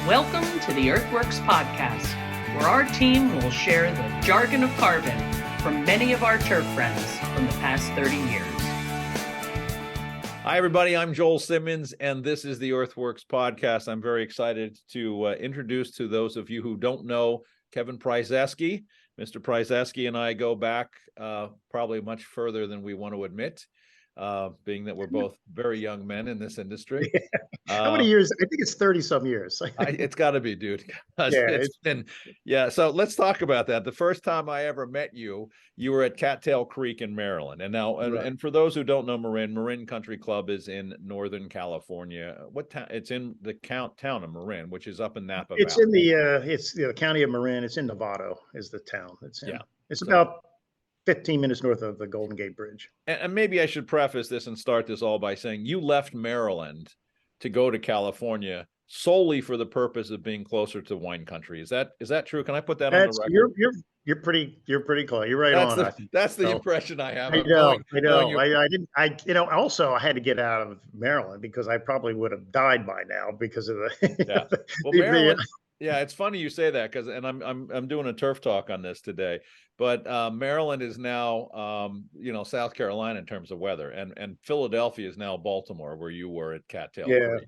Welcome to the Earthworks Podcast, where our team will share the jargon of carbon from many of our turf friends from the past 30 years. Hi, everybody. I'm Joel Simmons, and this is the Earthworks Podcast. I'm very excited to introduce to those of you who don't know Kevin Pryseski. Mr. Pryseski and I go back probably much further than we want to admit, being that we're both very young men in this industry. How many years? I think it's 30-some years. It's got to be, dude. It's been. So let's talk about that. The first time I ever met you, you were at Cattail Creek in Maryland. And now, Right. and for those who don't know Marin Country Club is in Northern California. What town? It's in the town of Marin, which is up in Napa It's Valley. in the county of Marin. It's in Novato is the town. It's in. Yeah. It's about 15 minutes north of the Golden Gate Bridge. And maybe I should preface this and start this all by saying you left Maryland to go to California solely for the purpose of being closer to wine country. Is that true? Can I put that on the record? You're pretty close. You're right on. That's the impression I have. I know. Also I had to get out of Maryland because I probably would have died by now because of the. Yeah. Well, Maryland. Yeah, it's funny you say that because, and I'm doing a turf talk on this today, but Maryland is now, South Carolina in terms of weather, and Philadelphia is now Baltimore, where you were at Cattail Creek.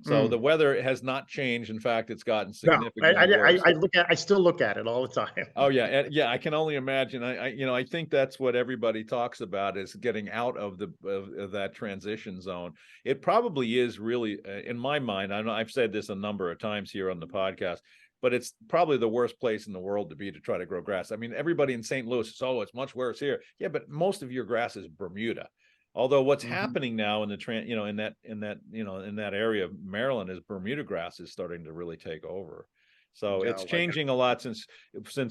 So the weather has not changed. In fact, it's gotten significantly worse. I still look at it all the time. Oh yeah, yeah. I can only imagine. I think that's what everybody talks about is getting out of that transition zone. It probably is really, in my mind. I know I've said this a number of times here on the podcast, but it's probably the worst place in the world to be to try to grow grass. I mean, everybody in St. Louis says, "Oh, it's much worse here." Yeah, but most of your grass is Bermuda. Although what's happening now in the in that area of Maryland is Bermuda grass is starting to really take over. So it's changing a lot since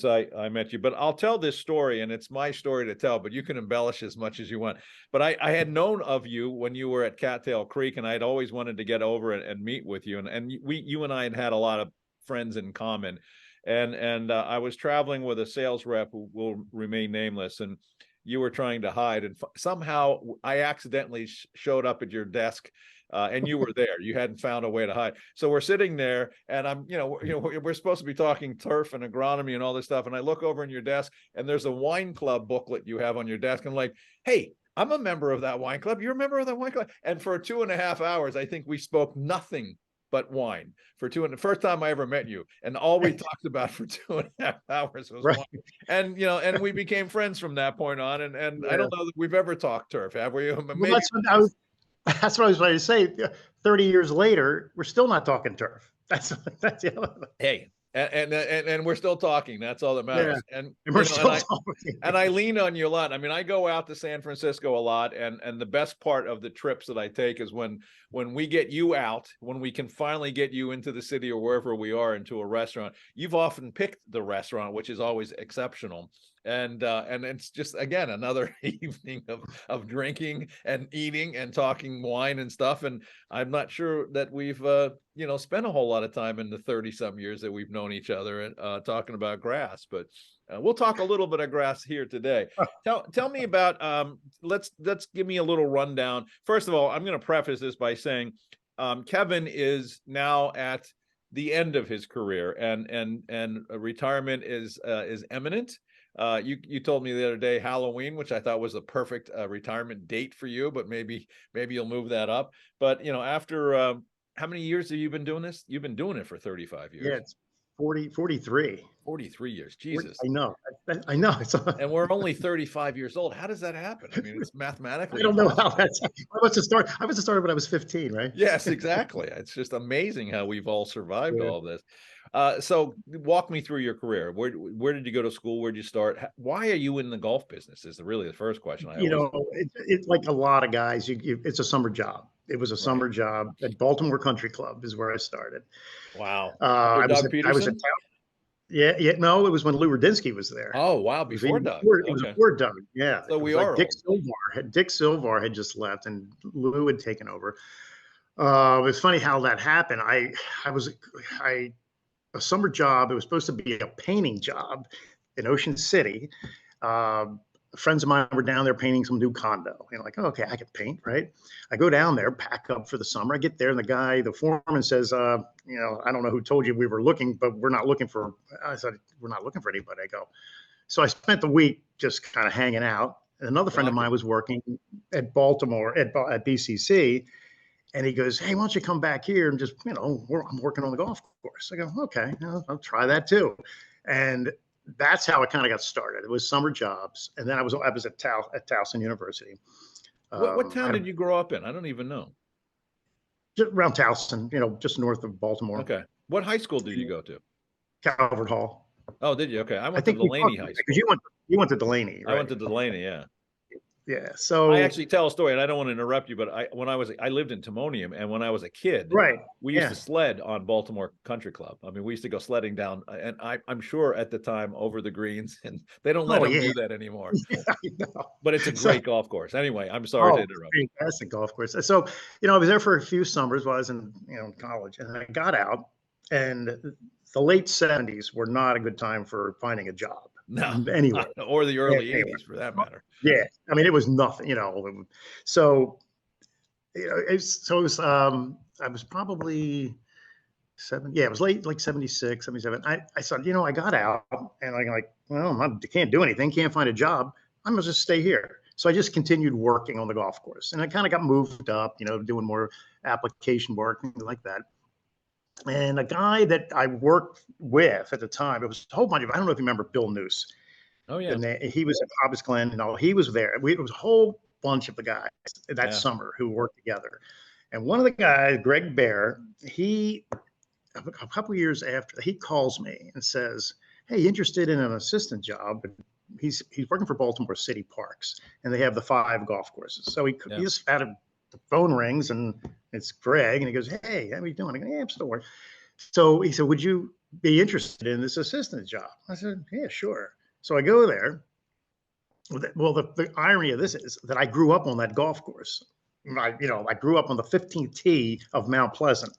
I met you. But I'll tell this story, and it's my story to tell, but you can embellish as much as you want. But I had known of you when you were at Cattail Creek, and I'd always wanted to get over and meet with you. And you and I had a lot of friends in common. And I was traveling with a sales rep who will remain nameless, and you were trying to hide, and somehow I accidentally showed up at your desk, and you were there. You hadn't found a way to hide. So we're sitting there, and I'm, we're supposed to be talking turf and agronomy and all this stuff. And I look over in your desk, and there's a wine club booklet you have on your desk. I'm like, hey, I'm a member of that wine club. You're a member of that wine club. And for 2.5 hours, I think we spoke nothing but wine the first time I ever met you, and all we talked about for 2.5 hours was wine. And and we became friends from that point on. And I don't know that we've ever talked turf, have we? Maybe. Well, that's what I was trying to say. 30 years later, we're still not talking turf. That's hey. And we're still talking. That's all that matters. Yeah. And we're still talking. And I lean on you a lot. I mean, I go out to San Francisco a lot, and the best part of the trips that I take is when we get you out, when we can finally get you into the city or wherever we are into a restaurant. You've often picked the restaurant, which is always exceptional. And it's just, again, another evening of drinking and eating and talking wine and stuff. And I'm not sure that we've spent a whole lot of time in the 30-some years that we've known each other and talking about grass. But we'll talk a little bit of grass here today. Tell me about let's give me a little rundown. First of all, I'm going to preface this by saying Kevin is now at the end of his career, and retirement is imminent. You told me the other day Halloween, which I thought was the perfect retirement date for you, but maybe you'll move that up. But after how many years have you been doing this? You've been doing it for 35 years. Yeah, it's 43. 43 years. Jesus. I know. And we're only 35 years old. How does that happen? I mean, it's mathematically. I don't know how that's. I must have started when I was 15, right? Yes, exactly. It's just amazing how we've all survived all of this. So walk me through your career. Where did you go to school? Where did you start? Why are you in the golf business is really the first question. It's like a lot of guys, it's a summer job. It was a summer job at Baltimore Country Club is where I started. Wow. I was in town. Yeah. No, it was when Lou Radinsky was there. Oh, wow. Before Doug. It was before Doug. Yeah. So we are. Dick Silvar had just left and Lou had taken over. It was funny how that happened. A summer job. It was supposed to be a painting job in Ocean City. friends of mine were down there painting some new condo. Like, oh, okay, I can paint, right? I go down there, pack up for the summer. I get there, and the foreman says, I don't know who told you we were looking, but we're not looking for. I said, we're not looking for anybody. I go. So I spent the week just kind of hanging out. And another friend of mine was working at Baltimore at BCC. And he goes, hey, why don't you come back here and just, I'm working on the golf course. I go, okay, I'll try that too. And that's how it kind of got started. It was summer jobs. And then I was at Towson University. What town did you grow up in? I don't even know. Just around Towson, just north of Baltimore. Okay. What high school did you go to? Calvert Hall. Oh, did you? Okay. I went to Delaney High School. Because you went to Delaney, right? I went to Delaney, yeah. Yeah. So I actually tell a story, and I don't want to interrupt you, but I lived in Timonium, and when I was a kid, right, we used to sled on Baltimore Country Club. I mean, we used to go sledding down, and I'm sure at the time over the greens, and they don't let them do that anymore. Yeah, I know. But it's a great golf course. Anyway, I'm sorry to interrupt. Fantastic golf course. So, I was there for a few summers while I was in college, and I got out, and the late 70s were not a good time for finding a job. No, anyway, or the early 80s for that matter. Yeah, I mean, it was nothing, So, I was probably it was late, like 76, 77. I said, I got out, and I'm like, well, I can't do anything, can't find a job. I'm gonna just stay here. So I just continued working on the golf course, and I kind of got moved up, doing more application work, things like that. And a guy that I worked with at the time, it was a whole bunch of, I don't know if you remember Bill Noose. Oh, yeah. And he was at Hobbs Glen, and he was there. It was a whole bunch of the guys that summer who worked together. And one of the guys, Greg Bear, a couple of years after, he calls me and says, hey, interested in an assistant job? He's working for Baltimore City Parks, and they have the 5 golf courses. So he just had the phone rings, and it's Greg, and he goes, hey, how are you doing? I go, yeah, I'm still working. So he said, would you be interested in this assistant job? I said, yeah, sure. So I go there. Well, the irony of this is that I grew up on that golf course. I grew up on the 15th tee of Mount Pleasant.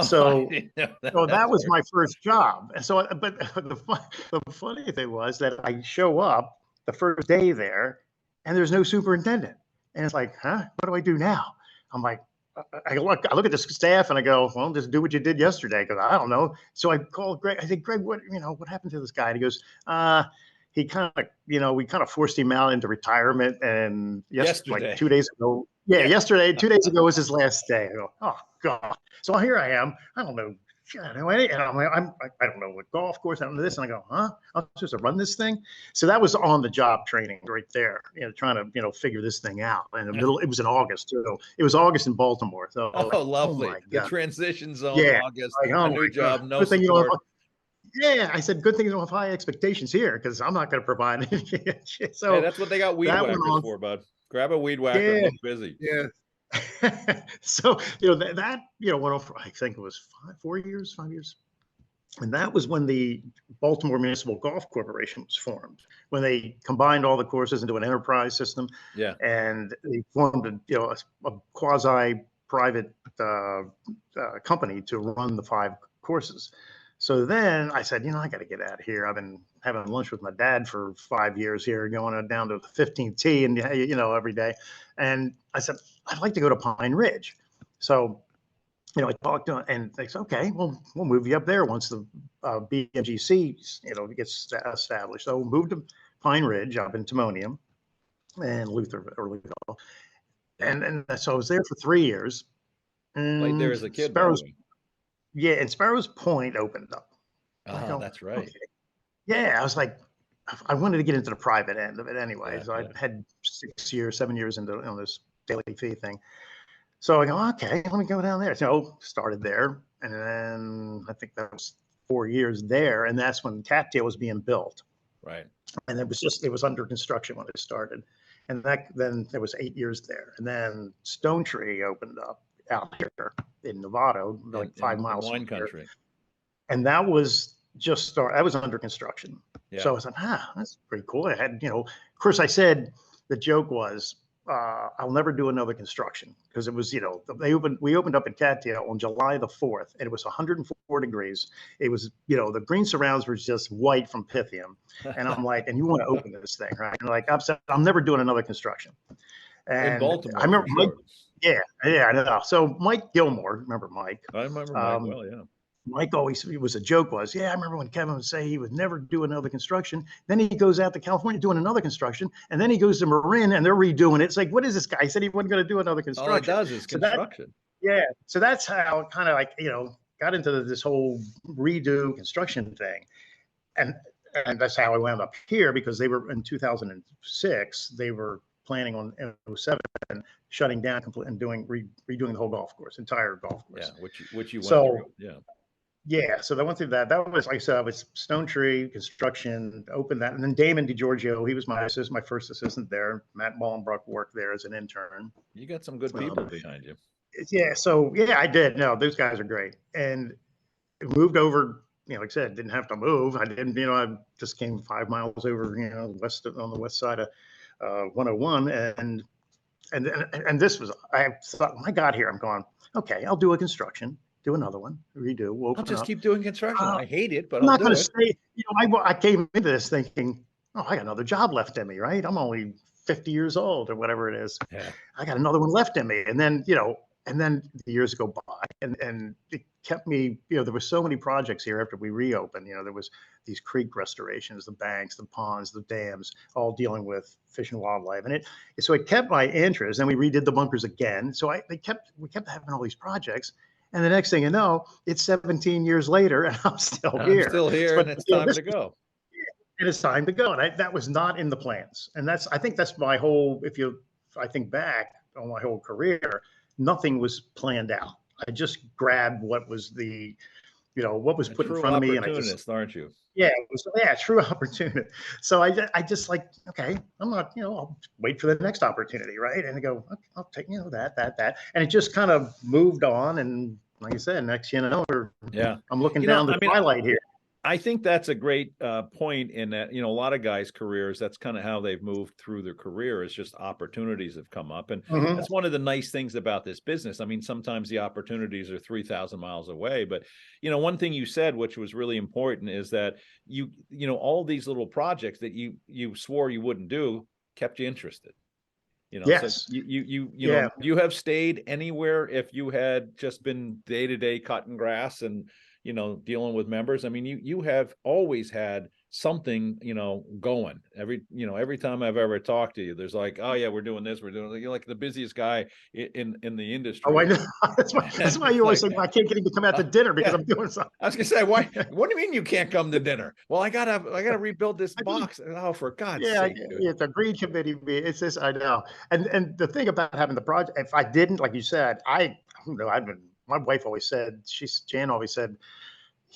So that was my first job. And so, but the funny thing was that I show up the first day there, and there's no superintendent. And it's like, huh? What do I do now? I'm like, I look at the staff, and I go, well, just do what you did yesterday, because I don't know. So I called Greg. I said, Greg, what happened to this guy? And he goes, he kind of, we kind of forced him out into retirement. And yesterday, like 2 days ago, yesterday, 2 days ago was his last day. I go, oh God. So here I am. I don't know. I don't know what golf course, I don't know this. And I go, huh? I'm supposed to run this thing? So that was on the job training right there, trying to, figure this thing out. And it was in August too. It was August in Baltimore. So lovely. Oh the transition zone, August, like, a new job, no support. I said, good thing you don't have high expectations here, because I'm not going to provide anything. So hey, that's what they got weed whackers for, bud. Grab a weed whacker and look busy. Yeah. So, that went on for, I think it was 5 years. And that was when the Baltimore Municipal Golf Corporation was formed, when they combined all the courses into an enterprise system. Yeah. And they formed a quasi-private company to run the 5 courses. So then I said, I got to get out of here. I've been having lunch with my dad for 5 years here, going down to the 15th tee and, every day. And I said, I'd like to go to Pine Ridge. So, I talked to him, and they said, okay, well, we'll move you up there once the BMGC, gets established. So we moved to Pine Ridge up in Timonium and Luther. And so I was there for 3 years. Played there as a kid. Yeah, and Sparrows Point opened up. Oh, that's right. Okay. Yeah, I was like, I wanted to get into the private end of it anyway. So I had 7 years into this daily fee thing. So I go, okay, let me go down there. So started there, and then I think that was 4 years there, and that's when Cattail was being built. Right. And it was under construction when it started, and then there was 8 years there, and then Stone Tree opened up out here in Nevada, like 5 miles wine country. And that was that was under construction. Yeah. So I was like, that's pretty cool. I had, of course I said, the joke was, I'll never do another construction, because it was, we opened up at Cattail on July the 4th, and it was 104 degrees. It was, the green surrounds were just white from Pythium. And I'm like, and you want to open this thing, right? And like, I'm never doing another construction. And In Baltimore, I remember for Mike, sure. yeah, I know. So Mike Gilmore, remember Mike? I remember Mike well, yeah. Mike always, it was a joke was, yeah, I remember when Kevin would say he would never do another construction. Then he goes out to California doing another construction. And then he goes to Marin and they're redoing it. It's like, what is this guy? He said he wasn't going to do another construction. All it does is construction. So that's how kind of like, got into this whole redo construction thing. And that's how I wound up here, because they were in 2006, they were planning on in 07 shutting down and redoing the whole golf course, entire golf course. Yeah, which you went through. Yeah. Yeah, so I went through that. That was, like I said, I was Stone Tree construction, opened that, and then Damon DiGiorgio, he was my first assistant there. Matt Ballenbrook worked there as an intern. You got some good people behind you. Yeah, so yeah, I did. No, those guys are great, and moved over. Like I said, didn't have to move. I didn't. I just came 5 miles over. On the west side of 101, and this was. I thought, when I got here, I'm going, okay, I'll do a construction. Do another one, redo. We'll I'll just keep doing construction. I hate it, but I'm not going to stay. I came into this thinking, oh, I got another job left in me, right? I'm only 50 years old or whatever it is. Yeah. I got another one left in me. And then, the years go by, and it kept me, there were so many projects here after we reopened. There was these creek restorations, the banks, the ponds, the dams, all dealing with fish and wildlife. And so it kept my interest. Then we redid the bunkers again. So we kept having all these projects. And the next thing you know, it's 17 years later, and I'm still here. And it's time to go. It is time to go. And that was not in the plans. And I think that's my whole, if I think back on my whole career, nothing was planned out. I just grabbed what was what was put in front of me. And aren't you? Yeah, it was, true opportunity. So I just like, okay, I'm not, I'll wait for the next opportunity, right? And I go, okay, I'll take, that. And it just kind of moved on. And like I said, next I'm looking down the twilight here. I think that's a great point in that, a lot of guys' careers, that's kind of how they've moved through their career, is just opportunities have come up. And that's one of the nice things about this business. I mean, sometimes the opportunities are 3,000 miles away. But, one thing you said, which was really important, is that all these little projects that you swore you wouldn't do kept you interested. Yes. So you have stayed anywhere if you had just been day-to-day cutting grass and dealing with members. I mean, you have always had something, going. Every time I've ever talked to you, there's like, oh yeah, we're doing this, you're like the busiest guy in the industry. Oh, I know. That's why you always say, I can't get him to come out to dinner because I'm doing something. I was gonna say, why? What do you mean you can't come to dinner? Well, I gotta rebuild this box. Oh, for God's sake. Yeah, it's a green committee. It's this, I know. And the thing about having the project, if I didn't, like you said, my wife always said, Jan always said,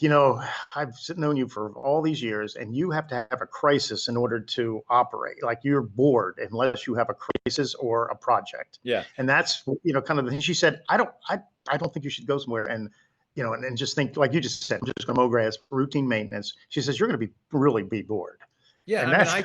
I've known you for all these years, and you have to have a crisis in order to operate. Like, you're bored unless you have a crisis or a project. Yeah. And that's, kind of the thing. She said, I don't think you should go somewhere and just think, like you just said, I'm just going to mow grass, routine maintenance. She says, you're going to really be bored. Yeah,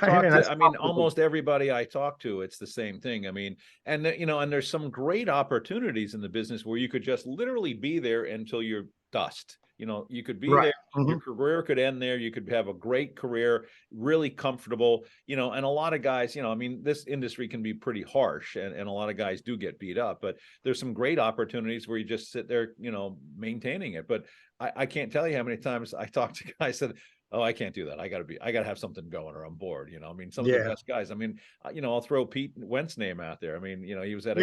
almost everybody I talk to, it's the same thing. I mean, and there's some great opportunities in the business where you could just literally be there until you're dust. You could be there, your career could end there. You could have a great career, really comfortable, and a lot of guys, this industry can be pretty harsh, and a lot of guys do get beat up, but there's some great opportunities where you just sit there, maintaining it. But I can't tell you how many times I talk to guys that, oh, I can't do that. I gotta have something going or I'm bored. Some of the best guys. I mean, I'll throw Pete Wentz name out there. I mean, he was at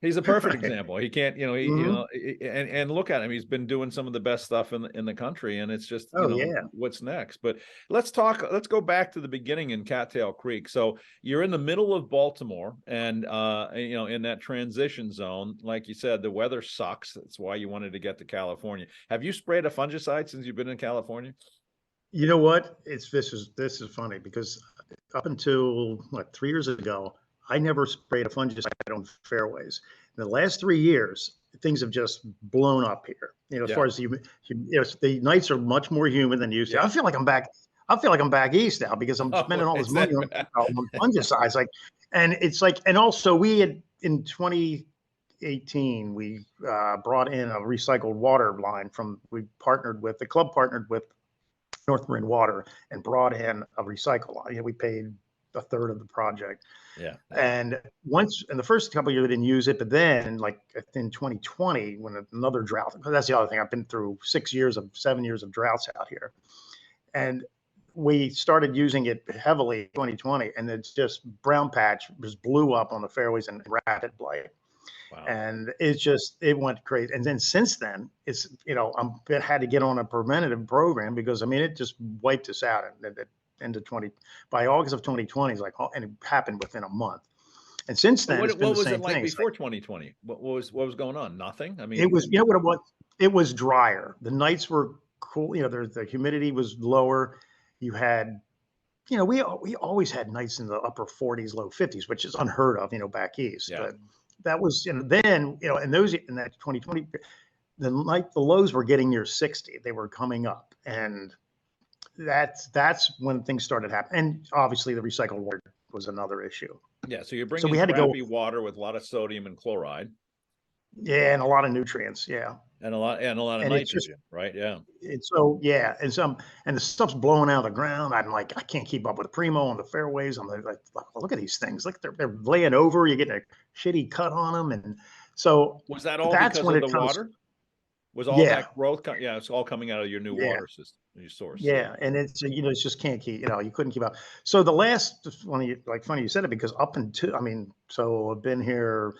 he's a perfect example. He can't, and look at him. He's been doing some of the best stuff in the country, and it's just, what's next? But let's go back to the beginning in Cattail Creek. So you're in the middle of Baltimore, and in that transition zone, like you said, the weather sucks. That's why you wanted to get to California. Have you sprayed a fungicide since you've been in California? You know what? This is funny, because up until 3 years ago, I never sprayed a fungicide on fairways. In the last 3 years, things have just blown up here. As far as the nights are much more humid than used to. I feel like I'm back east now, because I'm spending all this money on fungicides. Like, And it's like, and also we had in 2018, we brought in a recycled water line the club partnered with North Marin Water and brought in a recycle line. You know, we paid a third of the project. Yeah. And once in the first couple of years, we didn't use it, but then like in 2020, when another drought, that's the other thing. I've been through 7 years of droughts out here. And we started using it heavily in 2020, and it's just brown patch just blew up on the fairways and rapid blight. Wow. And it went crazy. And then since then, it's, you know, I had to get on a preventative program because, I mean, it just wiped us out by August of 2020. It's like, and it happened within a month. And since then, what was it like thing. before 2020? What was going on? Nothing. I mean, it was, you know what it was? It was drier. The nights were cool. You know, the humidity was lower. You had, you know, we always had nights in the upper 40s, low 50s, which is unheard of, you know, back east. Yeah. But that was, you know, then, you know, in that 2020, the lows were getting near 60. They were coming up, and that's when things started happening. And obviously, the recycled water was another issue. Yeah, so you're bringing crappy water with a lot of sodium and chloride. Yeah, and a lot of nutrients. Yeah. And a lot of nitrogen, right? Yeah. And so, yeah, and the stuff's blowing out of the ground. I'm like, I can't keep up with Primo on the fairways. I'm like, look at these things. Like they're laying over. You're getting a shitty cut on them, and so was that all because of the water? Was all that growth? Yeah, it's all coming out of your new water system, your source. Yeah, and it's, you know, it's just can't keep. You know, you couldn't keep up. So the last funny you said it, because up until, I mean, so I've been here,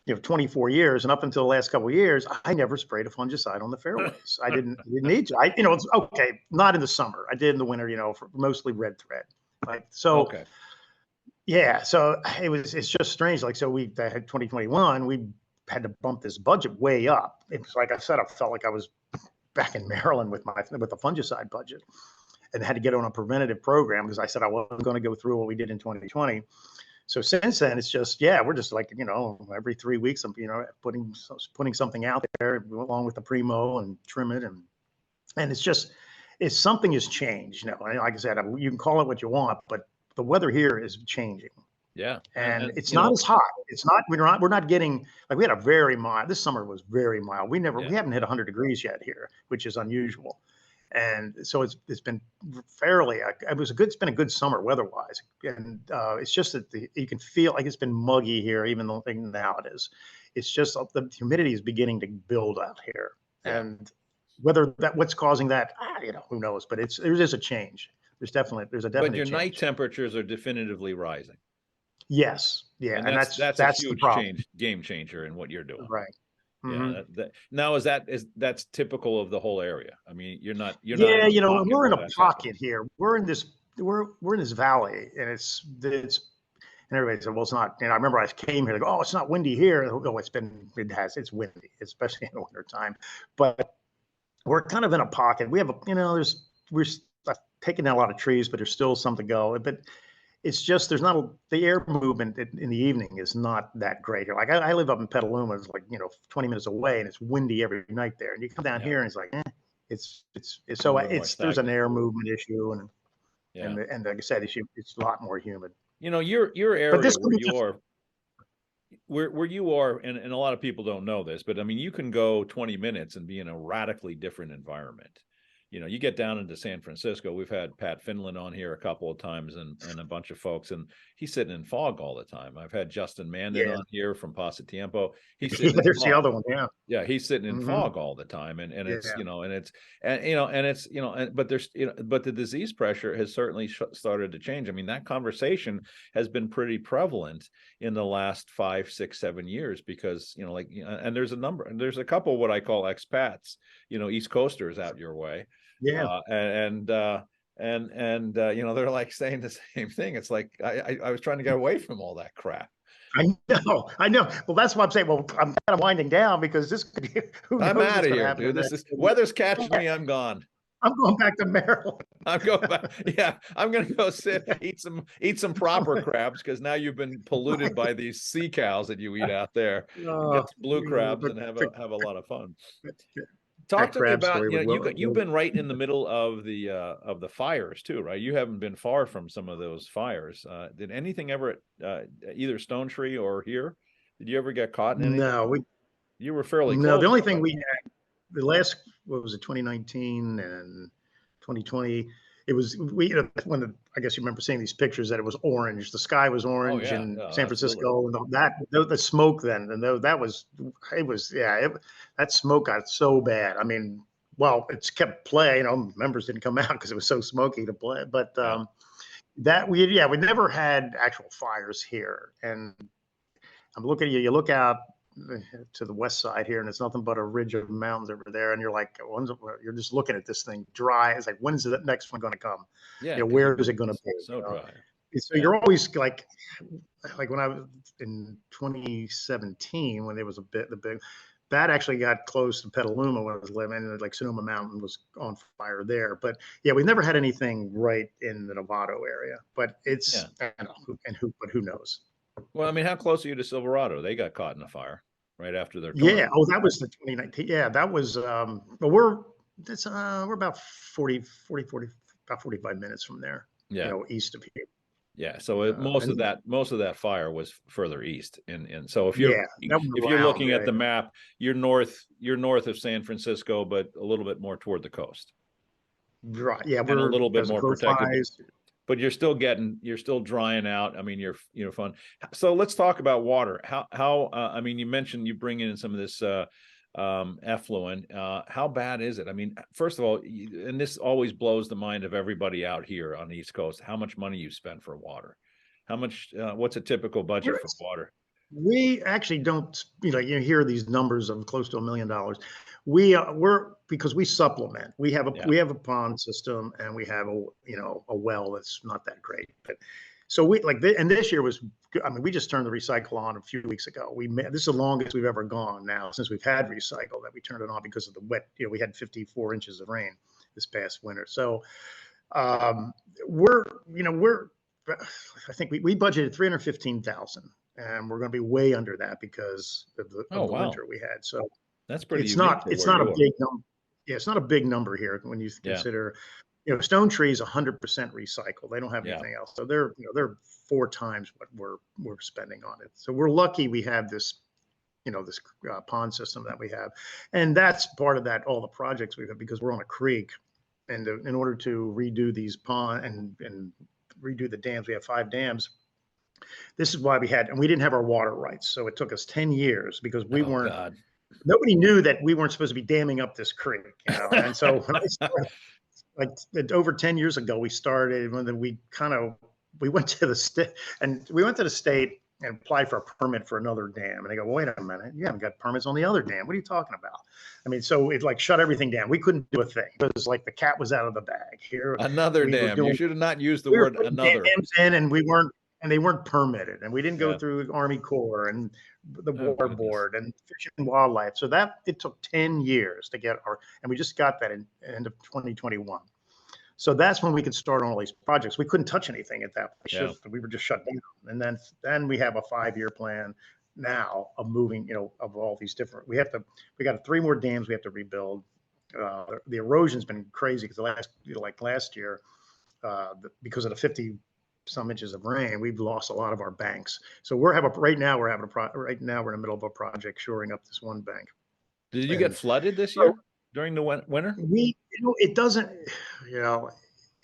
you know, 24 years, and up until the last couple of years, I never sprayed a fungicide on the fairways. I didn't need to. You know, it's okay, not in the summer. I did in the winter, you know, for mostly red thread. Like, so, okay. Yeah, so it's just strange. Like, so we had 2021, we had to bump this budget way up. It's like I said, I felt like I was back in Maryland with the fungicide budget, and had to get on a preventative program because I said I wasn't going to go through what we did in 2020. So since then, it's just, we're just like, you know, every 3 weeks, I'm, you know, putting something out there along with the Primo and trim it. And it's something has changed, you know, and like I said, you can call it what you want, but the weather here is changing. Yeah. And it's not as hot. It's not, we're not getting, like, we had a very mild, this summer was very mild. We haven't hit 100 degrees yet here, which is unusual. And so it's been fairly, it's been a good summer weather-wise. And it's just that you can feel like it's been muggy here, even though now it is. It's just the humidity is beginning to build out here. Yeah. And what's causing that, you know, who knows? But there is a change. There's a definite But your change. night temperatures are definitively rising. Yes. Yeah. And that's a huge game changer in what you're doing. Right. Mm-hmm. Yeah. Now that's typical of the whole area. I mean, you're not. Yeah, you know, we're in a pocket here. We're in this valley, and it's and everybody said, well, it's not. And I remember I came here, like, oh, it's not windy here. Oh, it's windy, especially in the wintertime. But we're kind of in a pocket. We have we're taking down a lot of trees, but there's still some to go. But it's just, the air movement in the evening is not that great. Like I live up in Petaluma, it's like, you know, 20 minutes away, and it's windy every night there. And you come down here and it's like, there's an air movement issue, and like I said, it's a lot more humid. You know, your area where you are, and a lot of people don't know this, but I mean, you can go 20 minutes and be in a radically different environment. You know, you get down into San Francisco. We've had Pat Finland on here a couple of times, and a bunch of folks, and he's sitting in fog all the time. I've had Justin Mandan on here from Pasatiempo. He's sitting there's the other one, yeah, he's sitting in fog all the time, and it's you know, but there's, you know, but the disease pressure has certainly started to change. I mean, that conversation has been pretty prevalent in the last 5, 6, 7 years, because, you know, like, you know, and there's a couple what I call expats, you know, East Coasters out your way. Yeah. You know, they're like saying the same thing. It's like, I was trying to get away from all that crap. I know. Well, that's what I'm saying. Well, I'm kind of winding down because this could be, I'm out of here, dude. Weather's catching me. I'm gone. I'm going back to Maryland. I'm going back. Yeah, I'm going to go eat some proper crabs, because now you've been polluted by these sea cows that you eat out there. Get some blue crabs and have a lot of fun. Talk to me crab about, story with you've been right in the middle of the fires too, right? You haven't been far from some of those fires. Did anything ever either Stone Tree or here? Did you ever get caught in anything? No, You were fairly no. close. The only thing we had the last, what was it, 2019 and 2020. It was I guess you remember seeing these pictures that it was orange. The sky was orange yeah. in No, San absolutely. Francisco, and the smoke then, and that was that smoke got so bad. I mean, well, it's kept play. Members didn't come out because it was so smoky to play. But we never had actual fires here. And I'm looking at you. You look out to the west side here, and it's nothing but a ridge of mountains over there. And you're like, you're just looking at this thing dry. It's like, when's the next one going to come? Yeah. Where is it going to be? So dry. So you're always like when I was in 2017, when there was the big, that actually got close to Petaluma when I was living, and like Sonoma Mountain was on fire there. But yeah, we never had anything right in the Novato area. But it's who knows? Well, I mean, how close are you to Silverado? They got caught in a fire right after their Yeah. tornado. Oh, that was the 2019. Yeah, that was. But we're about 40, about 45 minutes from there. Yeah. East of here. Yeah. So most of that fire was further east. And so if you're looking at the map, you're north of San Francisco, but a little bit more toward the coast. Right. Yeah. We're a little bit more protected. But you're still drying out. I mean, you're fun. So let's talk about water. How I mean, you mentioned you bring in some of this effluent. How bad is it? I mean, first of all, and this always blows the mind of everybody out here on the East Coast, how much money you spend for water. How much, what's a typical budget for water? We actually don't, you hear these numbers of close to $1 million. We're because we supplement. We have a pond system, and we have a well that's not that great. But so and this year was, I mean, we just turned the recycle on a few weeks ago. This is the longest we've ever gone now since we've had recycle, that we turned it on because of the wet. We had 54 inches of rain this past winter. So I think we budgeted 315,000. And we're going to be way under that because of the winter we had. So that's pretty. It's not a big number. Yeah, it's not a big number here when you consider. Stone Tree is 100% recycled. They don't have anything else, so they're 4 times what we're spending on it. So we're lucky we have this, this pond system that we have, and that's part of that. All the projects we have, because we're on a creek, and in order to redo these pond and redo the dams, we have 5 dams. This is why we didn't have our water rights. So it took us 10 years because nobody knew that we weren't supposed to be damming up this creek. And so when I started, over 10 years ago, we started when we went to the state and applied for a permit for another dam. And they go, wait a minute, you haven't got permits on the other dam. What are you talking about? I mean, so it shut everything down. We couldn't do a thing. It was like the cat was out of the bag here. Another dam. You should have not used the word another. Dams in, and they weren't permitted, and we didn't go through Army Corps and the Water Board and Fish and Wildlife. So it took 10 years to get and we just got that in end of 2021. So that's when we could start on all these projects. We couldn't touch anything at that point. We were just shut down. And then we have a 5-year plan now of moving, of all these different, we got 3 more dams we have to rebuild. The erosion's been crazy because last year, because of the 50 some inches of rain, we've lost a lot of our banks. So right now we're in the middle of a project shoring up this one bank. Did you get flooded this year during the winter? It doesn't,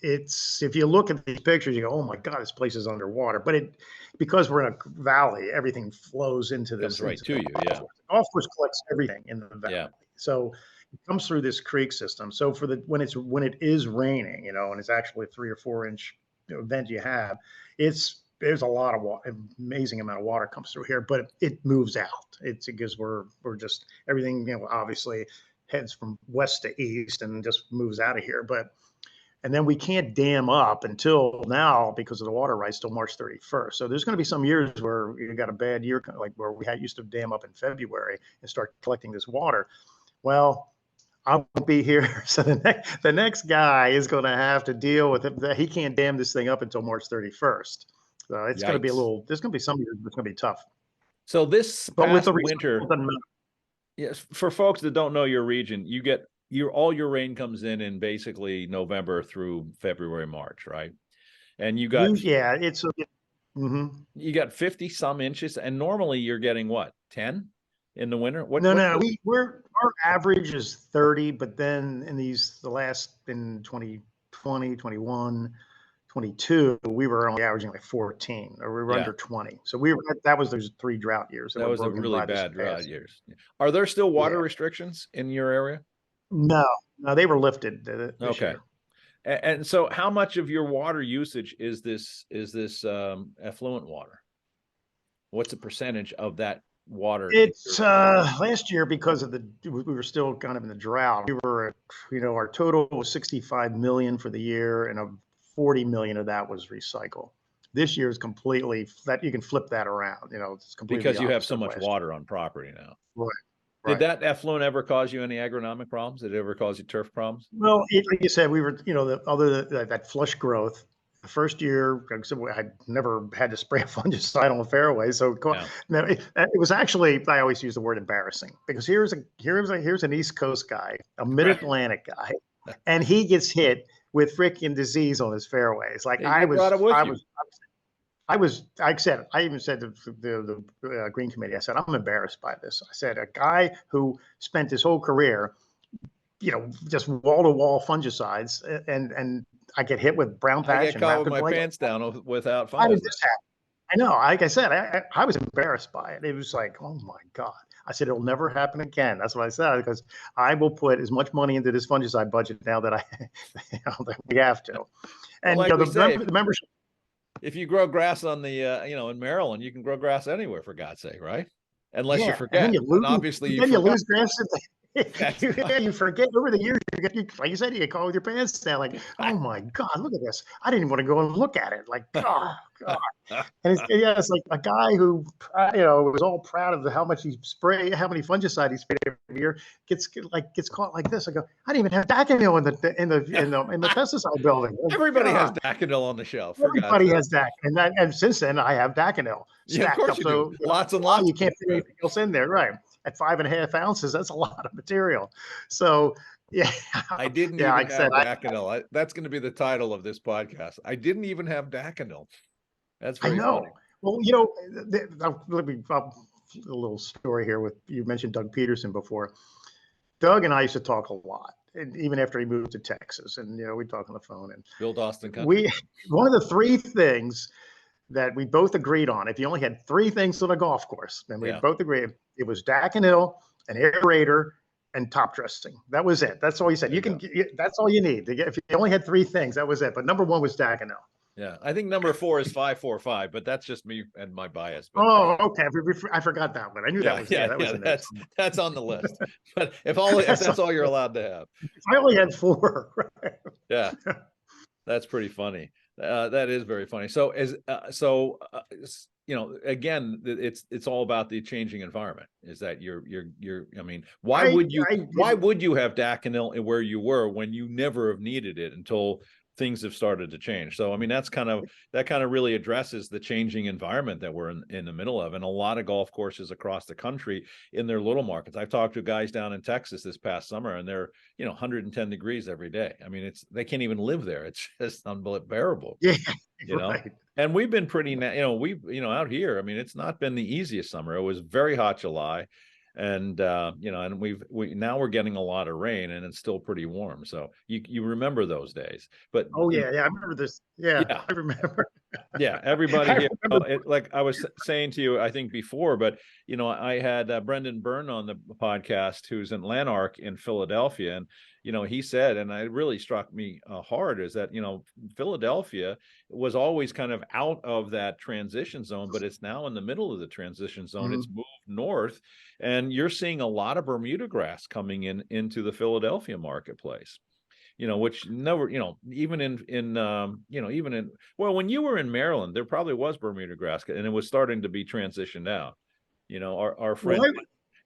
it's, if you look at these pictures, you go, oh my God, this place is underwater. But because we're in a valley, everything flows into this. Comes right to you. Yeah. The golf course collects everything in the valley. Yeah. So it comes through this creek system. So when it is raining, and it's actually a 3 or 4 inch event you have, there's a lot of water, amazing amount of water comes through here, but it moves out. It's because we're just everything, obviously heads from west to east and just moves out of here. And then we can't dam up until now because of the water rights till March 31st. So there's going to be some years where you got a bad year, like where we used to dam up in February and start collecting this water. Well, I won't be here. So the next guy is going to have to deal with it. He can't dam this thing up until March 31st. So it's going to be there's going to be some years it's going to be tough. So this past winter, yes, for folks that don't know your region, you get all your rain comes in basically November through February, March, right? And you got it's you got 50 some inches, and normally you're getting what, 10 in the winter? No, our average is 30, but then in in 2020, 21, 22, we were only averaging like 14, or we were under 20. So that was those 3 drought years. That was a really bad drought years. Are there still water restrictions in your area? No, they were lifted this Okay. year. And so how much of your water usage is this effluent water? What's the percentage of that water? It's last year, because of we were still kind of in the drought. We were at, our total was 65 million for the year, and 40 million of that was recycle. This year is completely that you can flip that around. It's completely because you have so much water on property now. Right. Did that effluent ever cause you any agronomic problems? Did it ever cause you turf problems? Well, like you said, we were, that flush growth. The first year, I never had to spray a fungicide on the fairway. So it was actually, I always use the word embarrassing, because here's an East Coast guy, a Mid-Atlantic guy, and he gets hit with freaking disease on his fairways. Like I even said to the Green Committee, I said, I'm embarrassed by this. I said, a guy who spent his whole career, just wall-to-wall fungicides, and I get hit with brown patch. I get caught with my pants down without fungicide. How did this happen? I know. Like I said, I was embarrassed by it. It was like, oh my God. I said, it'll never happen again. That's what I said, because I will put as much money into this fungicide budget now that that we have to. And well, the membership. If you grow grass on the, in Maryland, you can grow grass anywhere, for God's sake, right? Unless you forget. And obviously, you lose grass. You forget over the years. Like you said, you get caught with your pants down. Like, oh my God, look at this! I didn't even want to go and look at it. Like, oh God. And it's like a guy who, was all proud of how much he sprayed, how many fungicide he sprayed every year, gets caught like this. I go, I didn't even have Daconil in the pesticide building. Everybody has Daconil on the shelf. Everybody has Daconil, and since then I have Daconil stacked up. So lots and lots. You can't fit anything else in there, right? At 5.5 ounces, that's a lot of material. So yeah, I didn't even have Daconil. That's going to be the title of this podcast. I didn't even have Daconil. That's very funny. Well, let me a little story here. You mentioned Doug Peterson before. Doug and I used to talk a lot, and even after he moved to Texas, and we talk on the phone. And Bill Austin Country. One of the 3 things that we both agreed on, if you only had 3 things on a golf course, and we both agreed, it was Daconil, an aerator, and top dressing. That was it. That's all he said. That's all you need. If you only had 3 things, that was it. But number 1 was Daconil. Yeah, I think number 4 is 545, but that's just me and my bias. But, okay. I forgot that one. I knew that was that's on the list. But if that's all you're allowed to have. I only had 4. Right? Yeah, that's pretty funny. That is very funny. So again, it's all about the changing environment. Is that I mean, why would you have Daconil where you were when you never have needed it until things have started to change? So I mean, that kind of really addresses the changing environment that we're in the middle of, and a lot of golf courses across the country in their little markets. I've talked to guys down in Texas this past summer, and they're 110 degrees every day. I mean, they can't even live there. It's just unbearable. Yeah, right. And we've been pretty, out here. I mean, it's not been the easiest summer. It was very hot July. And and we're getting a lot of rain, and it's still pretty warm. So you remember those days. But I remember this. Yeah. I remember. Yeah, everybody here, like I was saying to you, I think before, but I had Brendan Byrne on the podcast, who's in Lanark in Philadelphia, and he said, and it really struck me hard, is that Philadelphia was always kind of out of that transition zone, but it's now in the middle of the transition zone. Mm-hmm. It's moved north, and you're seeing a lot of Bermuda grass coming into the Philadelphia marketplace. Which never, even when you were in Maryland, there probably was Bermuda grass, and it was starting to be transitioned out. Our friend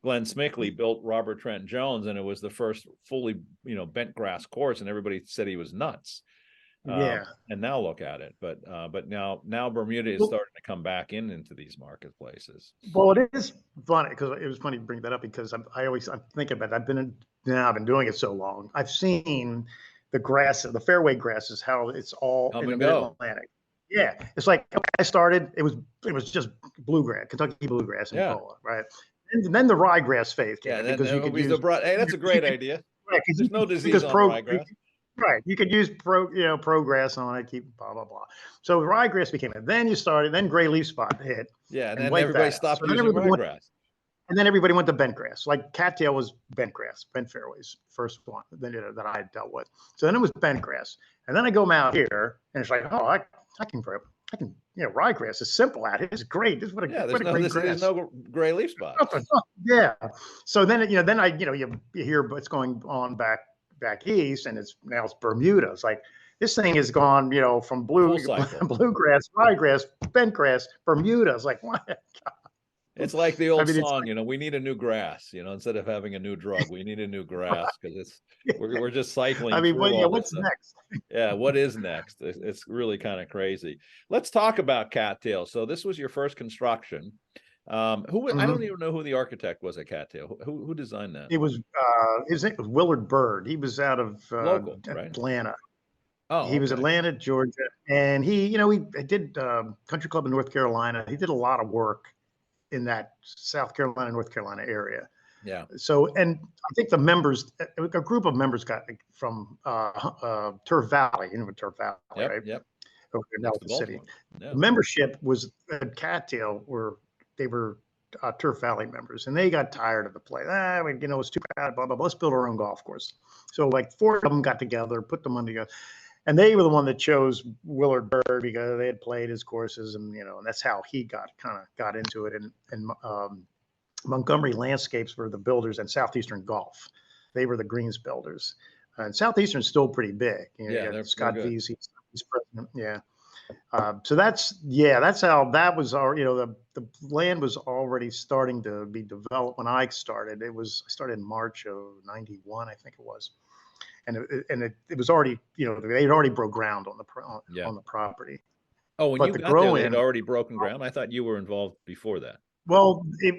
Glenn Smickley built Robert Trent Jones, and it was the first fully, bent grass course, and everybody said he was nuts. And now look at it, but now Bermuda is starting to come back into these marketplaces. Well, it is funny, because it was funny to bring that up, because I'm thinking about it. I've been now I've been doing it so long. I've seen the grass, the fairway grasses, how it's all Come in the and go. Mid-Atlantic. Yeah, it's like I started. It was just bluegrass, Kentucky bluegrass and Yeah. POA, right? And then the ryegrass phase came in because you could use. Hey, that's a great idea. Right, There's no disease on ryegrass. Right, you could use progress on it, keep blah blah blah. So ryegrass became it. Then you started. Then gray leaf spot hit. Yeah, and then everybody stopped using ryegrass. And then everybody went to bent grass. Like cattail was bent grass, bent fairways, first one that I dealt with. So then it was bent grass. And then I go out here and it's like, oh, I can, ryegrass is simple at it. It's great. This is what a great grass. There's no gray leaf spot. Yeah. So then, you hear what's going on back east, and it's Bermuda. It's like, this thing has gone, from bluegrass, ryegrass, bent grass, Bermuda. It's like, what? It's like the old song, we need a new grass, instead of having a new drug, we need a new grass, because we're just cycling. I mean, what's next? Yeah, what is next? It's really kind of crazy. Let's talk about Cattail. So this was your first construction. I don't even know who the architect was at Cattail. Who designed that? It was his name was Willard Bird. He was out of local, right? Atlanta. Oh, he was Atlanta, Georgia, and he did Country Club in North Carolina. He did a lot of work in that South Carolina, North Carolina area. Yeah. So, and I think the members, a group of members got from Turf Valley, Turf Valley, right? Yep. Over in Nelson City. Yeah. The membership was at Cattail, they were Turf Valley members, and they got tired of the play. It's too crowded, blah, blah, blah. Let's build our own golf course. So like 4 of them got together, put the money together. And they were the one that chose Willard Bird because they had played his courses, and and that's how he got into it. And Montgomery Landscapes were the builders, and Southeastern Golf, they were the greens builders. And Southeastern's still pretty big. They're Scott Veazey, he's president. Yeah. So that's how that was. The land was already starting to be developed when I started. I started in March of '91, I think it was. And it was already, they had already broke ground on the property. Oh, when you got there, they had already broken ground? I thought you were involved before that. Well, they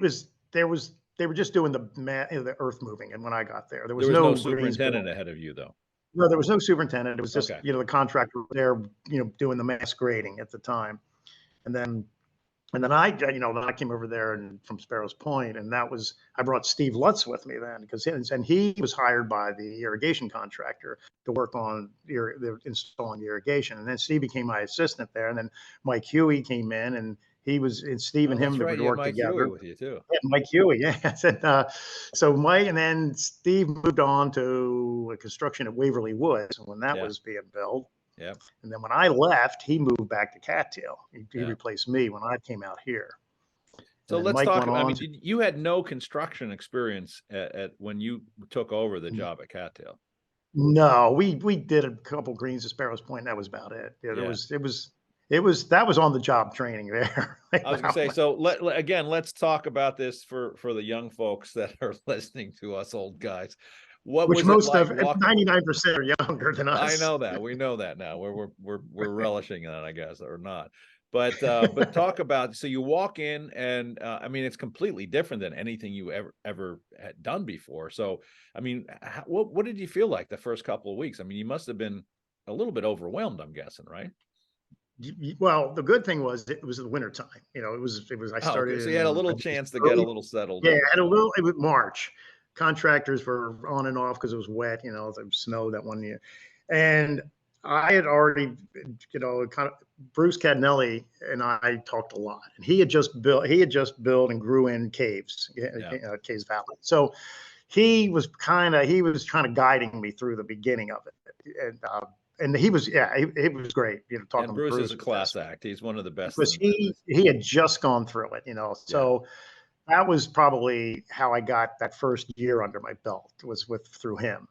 were just doing the earth moving, and when I got there, there was no superintendent ahead of you, though. No, there was no superintendent. It was just the contractor there, doing the mass grading at the time, and then I came over there from Sparrows Point, and I brought Steve Lutz with me then, because he was hired by the irrigation contractor to work on installing the irrigation, and then Steve became my assistant there, and then Mike Huey came in, and Steve and him would work together. Huey with you too. Yeah, Mike Huey, yeah. So Mike, and then Steve moved on to construction at Waverly Woods when that was being built. Yeah. And then when I left, he moved back to Cattail. He replaced me when I came out here. So let's talk. I mean, you had no construction experience at when you took over the job at Cattail. No, we did a couple greens at Sparrows Point. And that was about it. That was on the job training there. I was gonna say. So let's talk about this for the young folks that are listening to us old guys. Which most of 99% are younger than us. I know that. We know that now. We're relishing that, I guess, or not. But talk about, so you walk in, and I mean, it's completely different than anything you ever had done before. So I mean, what did you feel like the first couple of weeks? I mean, you must have been a little bit overwhelmed, I'm guessing, right? Well, the good thing was it was the winter time. I started. So you had a little chance to get a little settled. Yeah, it was March. Contractors were on and off because it was wet, there was snow that one year. And I had already, Bruce Cadnelli and I talked a lot. And he had just built and grew in Caves Valley. So he was kind of guiding me through the beginning of it. And he was, it was great, talking and Bruce is a class act. He's one of the best. Because he had just gone through it, so. That was probably how I got that first year under my belt, was through him,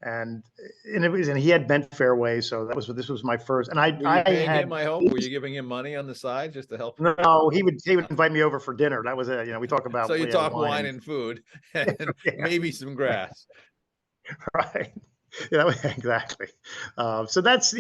and he had bent fairway, so this was my first. And I him, I hope. Were you giving him money on the side just to help? No, he would invite me over for dinner. That was it. We talk about. So you talk wine and food, and maybe some grass. Right. Exactly. So that's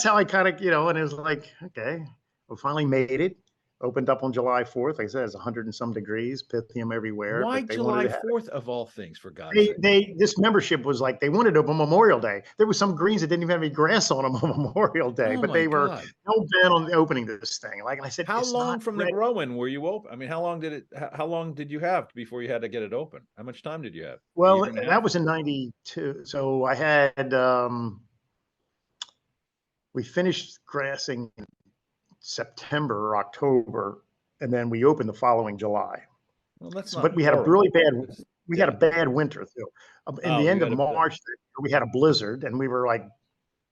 how I kind of and it was like, okay, we finally made it. Opened up on July 4th. Like I said, it's 100 and some degrees, Pythium everywhere. Why But they wanted July to have 4th of all things, for God's sake? this membership was like they wanted to open Memorial Day. There was some greens that didn't even have any grass on them on Memorial Day, Oh but my they were God. hell bent on opening this thing. Like I said, How it's long not from the ready. grow-in were you open? I mean, how long did you have before you had to get it open? How much time did you have? Well, Year and a that half? was in 92. So I had we finished grassing in September or October, and then we opened the following July. Well, that's So, not but we had a horrible. really bad It's- we yeah. had a bad winter too. In Oh, the you end of had a- March, we had a blizzard, and we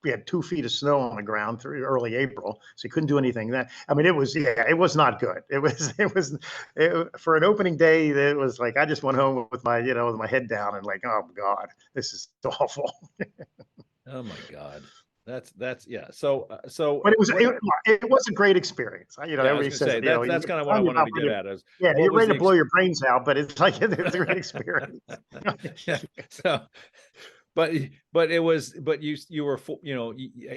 had 2 feet of snow on the ground through early April, so you couldn't do anything then. I mean, it was not good. For an opening day, it was like I just went home with with my head down and like, oh God, this is awful. Oh my God. That's yeah. So But it was a great experience. yeah, I was Everybody gonna says, say that's kind of what I wanted to get at is yeah, what you're was ready the to blow your brains out, but it's like it's a great experience. yeah. So, but you were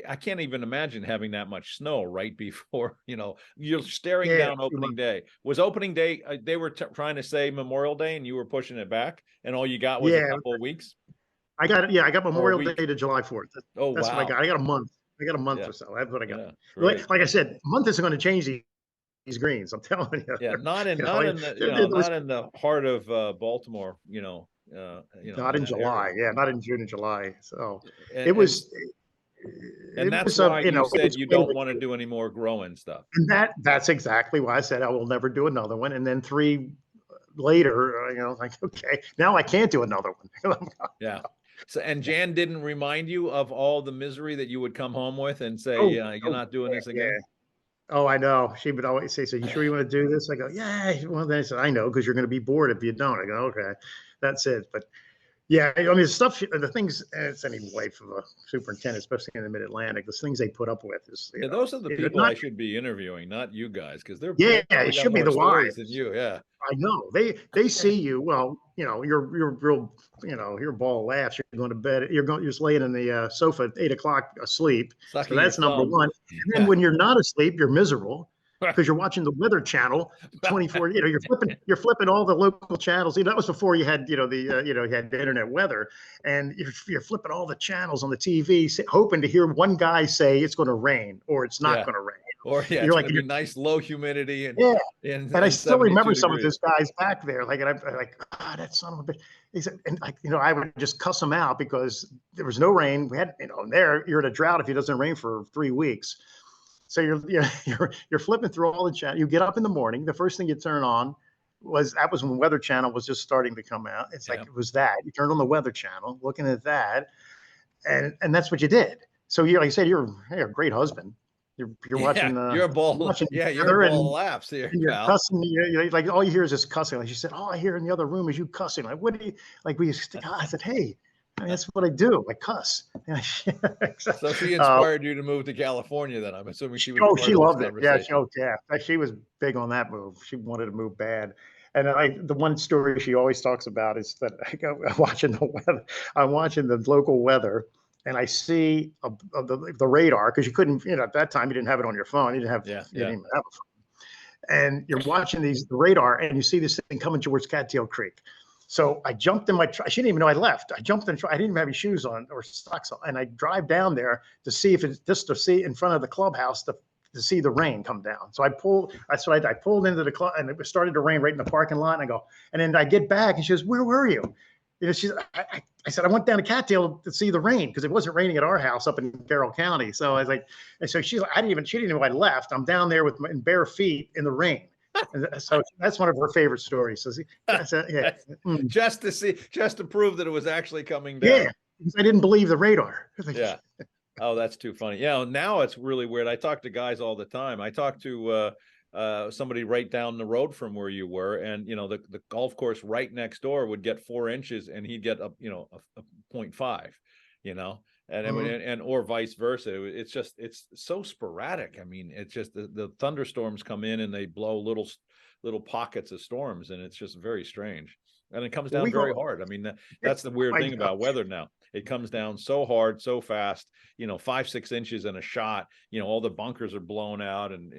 I can't even imagine having that much snow right before you're staring Yeah, down opening day. Was opening day they were trying to say Memorial Day and you were pushing it back, and all you got was a yeah. couple of weeks I got it. Yeah, I got or a Memorial Day week? to July 4th. Oh That's what I wow. got. I got a month. I got a month Yeah. or so. That's what I got. Yeah. Great. Like I said, a month isn't going to change these greens. I'm telling you. Yeah, not in There was- not in the heart of Baltimore, not in that area. July. Yeah, not in June and July. So And it was. and It that's was why you said it's you quite don't a- want to do any more growing stuff. And that's exactly why I said I will never do another one. And then 3 later, like okay, now I can't do another one. Yeah. So, and Jan didn't remind you of all the misery that you would come home with and say, Oh, yeah, you're not doing this yeah. again. Oh, I know. She would always say, "So you sure you want to do this?" I go, "Yeah." Well, then I said, "I know, because you're going to be bored if you don't." I go, "Okay, that's it." But yeah, I mean, the things. It's any life of a superintendent, especially in the Mid-Atlantic. The things they put up with is, Yeah, those are the people I should be interviewing, not you guys, because they're Yeah, probably it got should be more the stories than wives. you. Yeah. I know they see you. Well, you're real. Your ball laughs. You're going to bed. You're just laying in the sofa at 8 o'clock asleep. Sucking So that's your number thumb. one. And then Yeah. when you're not asleep, you're miserable because you're watching the Weather Channel 24. You're flipping all the local channels. That was before you had you had the internet weather, and you're flipping all the channels on the TV, hoping to hear one guy say it's going to rain or it's not Yeah. going to rain. Or yeah, You're it's like going to be nice low humidity and yeah. and I still remember 72 some of degrees. those guys back there. Like, and I'm like, God, that son of a bitch. He said, and I would just cuss him out because there was no rain. We had, you're in a drought if it doesn't rain for 3 weeks. So you're flipping through all the channels. You get up in the morning. The first thing you turn on was when Weather Channel was just starting to come out. It's like, it was that. You turn on the Weather Channel, looking at that, and that's what you did. So like I said, you're a great husband. You're watching. You're a ball. You're a ball of laughs here, and you're pal. cussing. Like all you hear is just cussing. Like she said, all I hear in the other room is you cussing. Like, what do you like? I said, hey, that's what I do. I cuss. So she inspired you to move to California. Then I'm assuming she was. Oh, she loved it. Yeah, she was big on that move. She wanted to move bad. And the one story she always talks about is that I'm watching the weather. I'm watching the local weather. And I see the radar, because you couldn't, at that time you didn't have it on your phone. You didn't even have a phone. And you're watching the radar, and you see this thing coming towards Cattail Creek. So I jumped in my truck. She didn't even know I left. I jumped in the truck. I didn't even have any shoes on or socks on. And I drive down there to see if it's just to see in front of the clubhouse to see the rain come down. So I pulled into the club, and it started to rain right in the parking lot. And I go, and then I get back, and she goes, "Where were you?" I said, I went down to Cattail to see the rain because it wasn't raining at our house up in Carroll County. So I was like, and so she's like, she didn't know I left. I'm down there in bare feet in the rain. And so that's one of her favorite stories. So just to prove that it was actually coming down. Yeah, because I didn't believe the radar. Yeah. Oh, that's too funny. Yeah. Now it's really weird. I talk to guys all the time. I talk to somebody right down the road from where you were, and the golf course right next door would get 4 inches and he'd get a 0.5, and or vice versa. It's so sporadic. I mean, it's just the thunderstorms come in and they blow little pockets of storms, and it's just very strange. And it comes down very hard. I mean, that's the weird thing about weather now. It comes down so hard, so fast, 5-6 inches in a shot, all the bunkers are blown out, and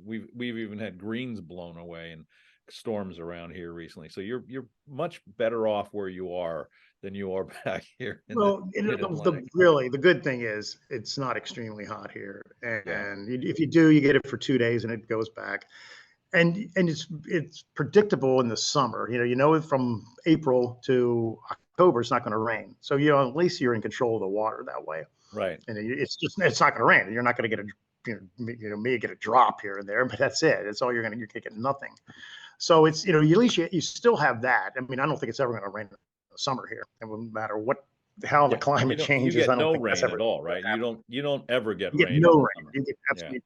we've even had greens blown away and storms around here recently. So you're much better off where you are than you are back here in Well, the Mid-Atlantic. really, the good thing is it's not extremely hot here, Yeah. and if you do, you get it for 2 days and it goes back, and it's predictable in the summer. From April to October, it's not going to rain, so at least you're in control of the water that way. Right. And it's not going to rain. You're not going to get maybe get a drop here and there, but that's it. That's all you're going to get nothing. So it's at least you still have that. I mean, I don't think it's ever going to rain in the summer here. It wouldn't matter how the climate changes. You get I don't no think that's rain ever at all, right? You don't ever get You get rain. no in the rain. summer. You get absolutely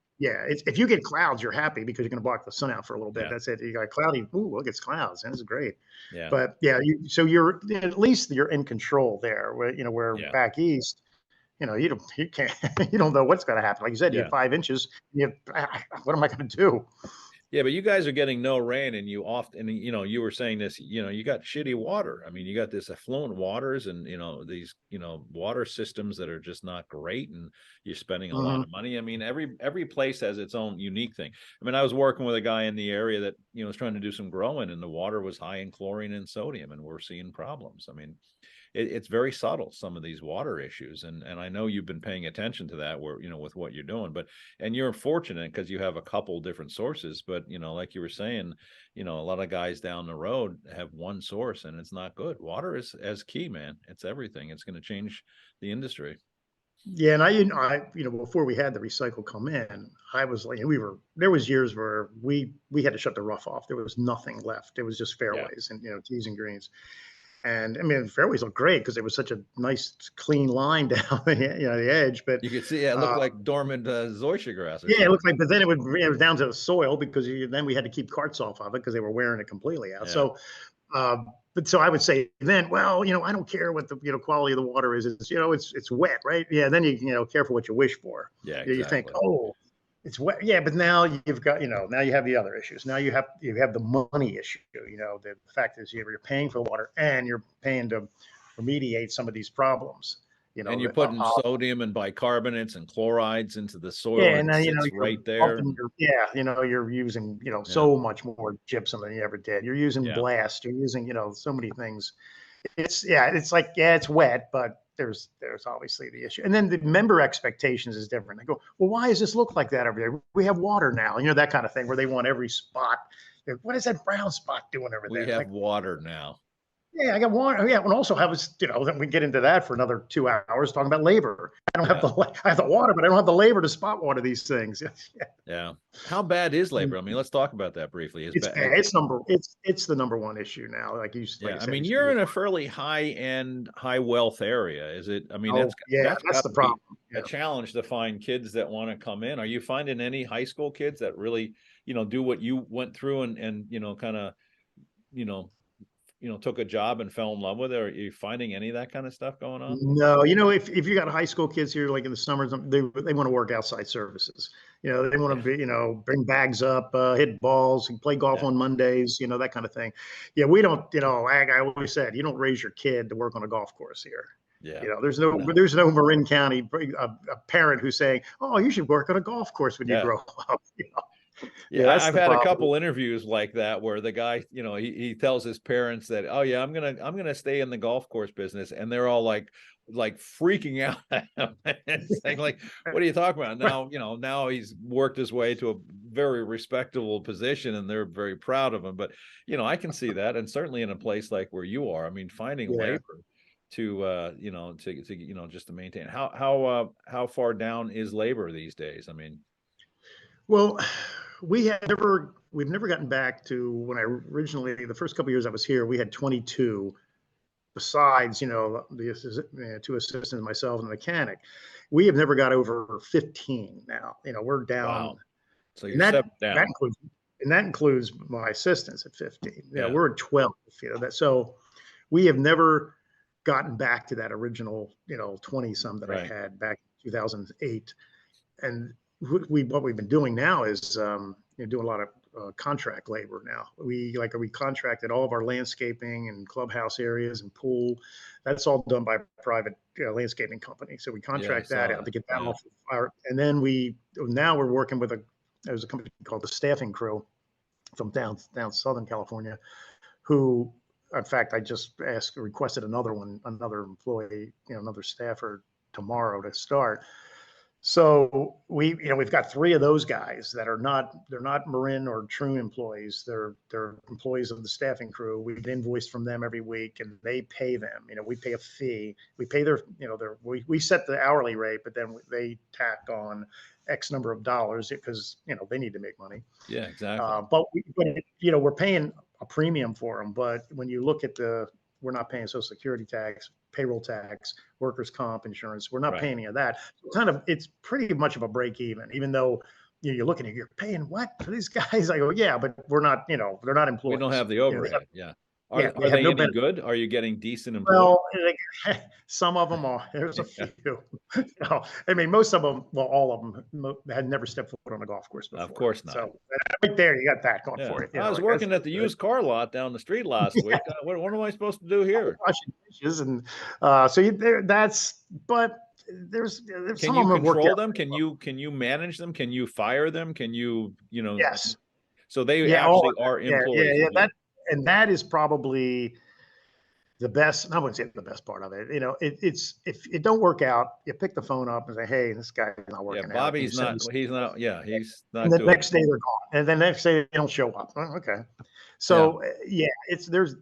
if you get clouds, you're happy because you're going to block the sun out for a little bit. Yeah. That's it. You got cloudy. Ooh, look, it's clouds. This is great. Yeah. But yeah, you're at least you're in control there. Where back east, you can't you don't know what's going to happen. Like you said, you have 5 inches. What am I going to do? Yeah, but you guys are getting no rain, and you often, you were saying this, you got shitty water. I mean, you got this affluent waters and, these, water systems that are just not great, and you're spending a lot of money. I mean, every place has its own unique thing. I mean, I was working with a guy in the area that, was trying to do some growing, and the water was high in chlorine and sodium, and we're seeing problems. I mean, it's very subtle, some of these water issues. And I know you've been paying attention to that where, with what you're doing, and you're fortunate because you have a couple different sources, but, like you were saying, a lot of guys down the road have one source and it's not good. Water is as key, man. It's everything. It's going to change the industry. Yeah. And I before we had the recycle come in, I was like, there was years where we had to shut the rough off. There was nothing left. It was just fairways and, tees and greens. And I mean, the fairways look great because it was such a nice, clean line down the edge. But you could see it looked like dormant zoysia grass. It looked like, but then it was down to the soil because then we had to keep carts off of it because they were wearing it completely out. Yeah. So I would say then, well, I don't care what the quality of the water is. It's wet, right? Yeah. Then you careful what you wish for. Yeah. Exactly. You think, oh, it's wet. Yeah, but now you've got, now you have the other issues. Now you have the money issue. The fact is you're paying for the water and you're paying to remediate some of these problems. And you're putting sodium and bicarbonates and chlorides into the soil. Yeah, and now right there. You're using so much more gypsum than you ever did. You're using blast. You're using so many things. It's like it's wet, but there's obviously the issue. And then the member expectations is different. They go, well, why does this look like that over there? We have water now, that kind of thing where they want every spot. What is that brown spot doing over there? We have water now. Yeah, I got water. Yeah, and also then we get into that for another 2 hours talking about labor. I have the water, but I don't have the labor to spot water these things. Yeah. How bad is labor? I mean, let's talk about that briefly. It's bad. It's the number one issue now. Like you said, I mean, you're in a fairly high-end, high-wealth area. Is it? I mean, that's the problem. A challenge to find kids that want to come in. Are you finding any high school kids that really, do what you went through and kind of, took a job and fell in love with it? Are you finding any of that kind of stuff going on? No, if you got high school kids here, like in the summers, they want to work outside services. They want to be, bring bags up, hit balls, play golf on Mondays, that kind of thing. Yeah, we don't, I always said, you don't raise your kid to work on a golf course here. Yeah. There's no Marin County a parent who's saying, oh, you should work on a golf course when you grow up. Yeah, I've had a couple interviews like that where the guy, he tells his parents that, oh yeah, I'm gonna stay in the golf course business, and they're all like freaking out at him and saying like, what are you talking about? Now, now he's worked his way to a very respectable position, and they're very proud of him. But I can see that, and certainly in a place like where you are, I mean, finding labor to just to maintain. How far down is labor these days? I mean, well, we've never gotten back to when the first couple of years I was here, we had 22 besides, the 2 assistants, myself and the mechanic. We have never got over 15 now. We're down. Wow. So you're down. That includes my assistants at 15. We're at 12. So we have never gotten back to that original, 20 some that I had back in 2008. And what we've been doing now is doing a lot of contract labor now. We contracted all of our landscaping and clubhouse areas and pool. That's all done by a private landscaping company. So we contract that out to get that off. And then now we're working with there's a company called the Staffing Crew from down Southern California, who, in fact, I just requested another employee, another staffer tomorrow to start. So we've got 3 of those guys that they're not Marin or Troon employees. They're employees of the Staffing Crew. We invoice from them every week, and they pay them. We pay a fee. We pay we set the hourly rate, but then they tack on X number of dollars because they need to make money. Yeah, exactly. But we're paying a premium for them. But when you look at we're not paying Social Security tax, payroll tax, workers' comp insurance. We're not paying any of that. So it's pretty much of a break even though you're looking at, you're paying what for these guys? I go, yeah, but we're not, they're not employees. We don't have the overhead. Are they no any good? Are you getting decent employees? Well, some of them are. There's a few. I mean, most of them, well, all of them had never stepped foot on a golf course before. Of course not. So right there, you got that going for you. I was working at the used car lot down the street last week. What am I supposed to do here? Washing dishes and but there's can some you of them control them? Can you manage them? Can you fire them? Can you Yes. So they actually are employees. That is probably the best. I wouldn't say the best part of it. It's if it don't work out, you pick the phone up and say, "Hey, this guy's not working out." Bobby's not. He's not. Yeah, he's not. And the next day they're gone, and then the next day they don't show up. Oh, okay, so there's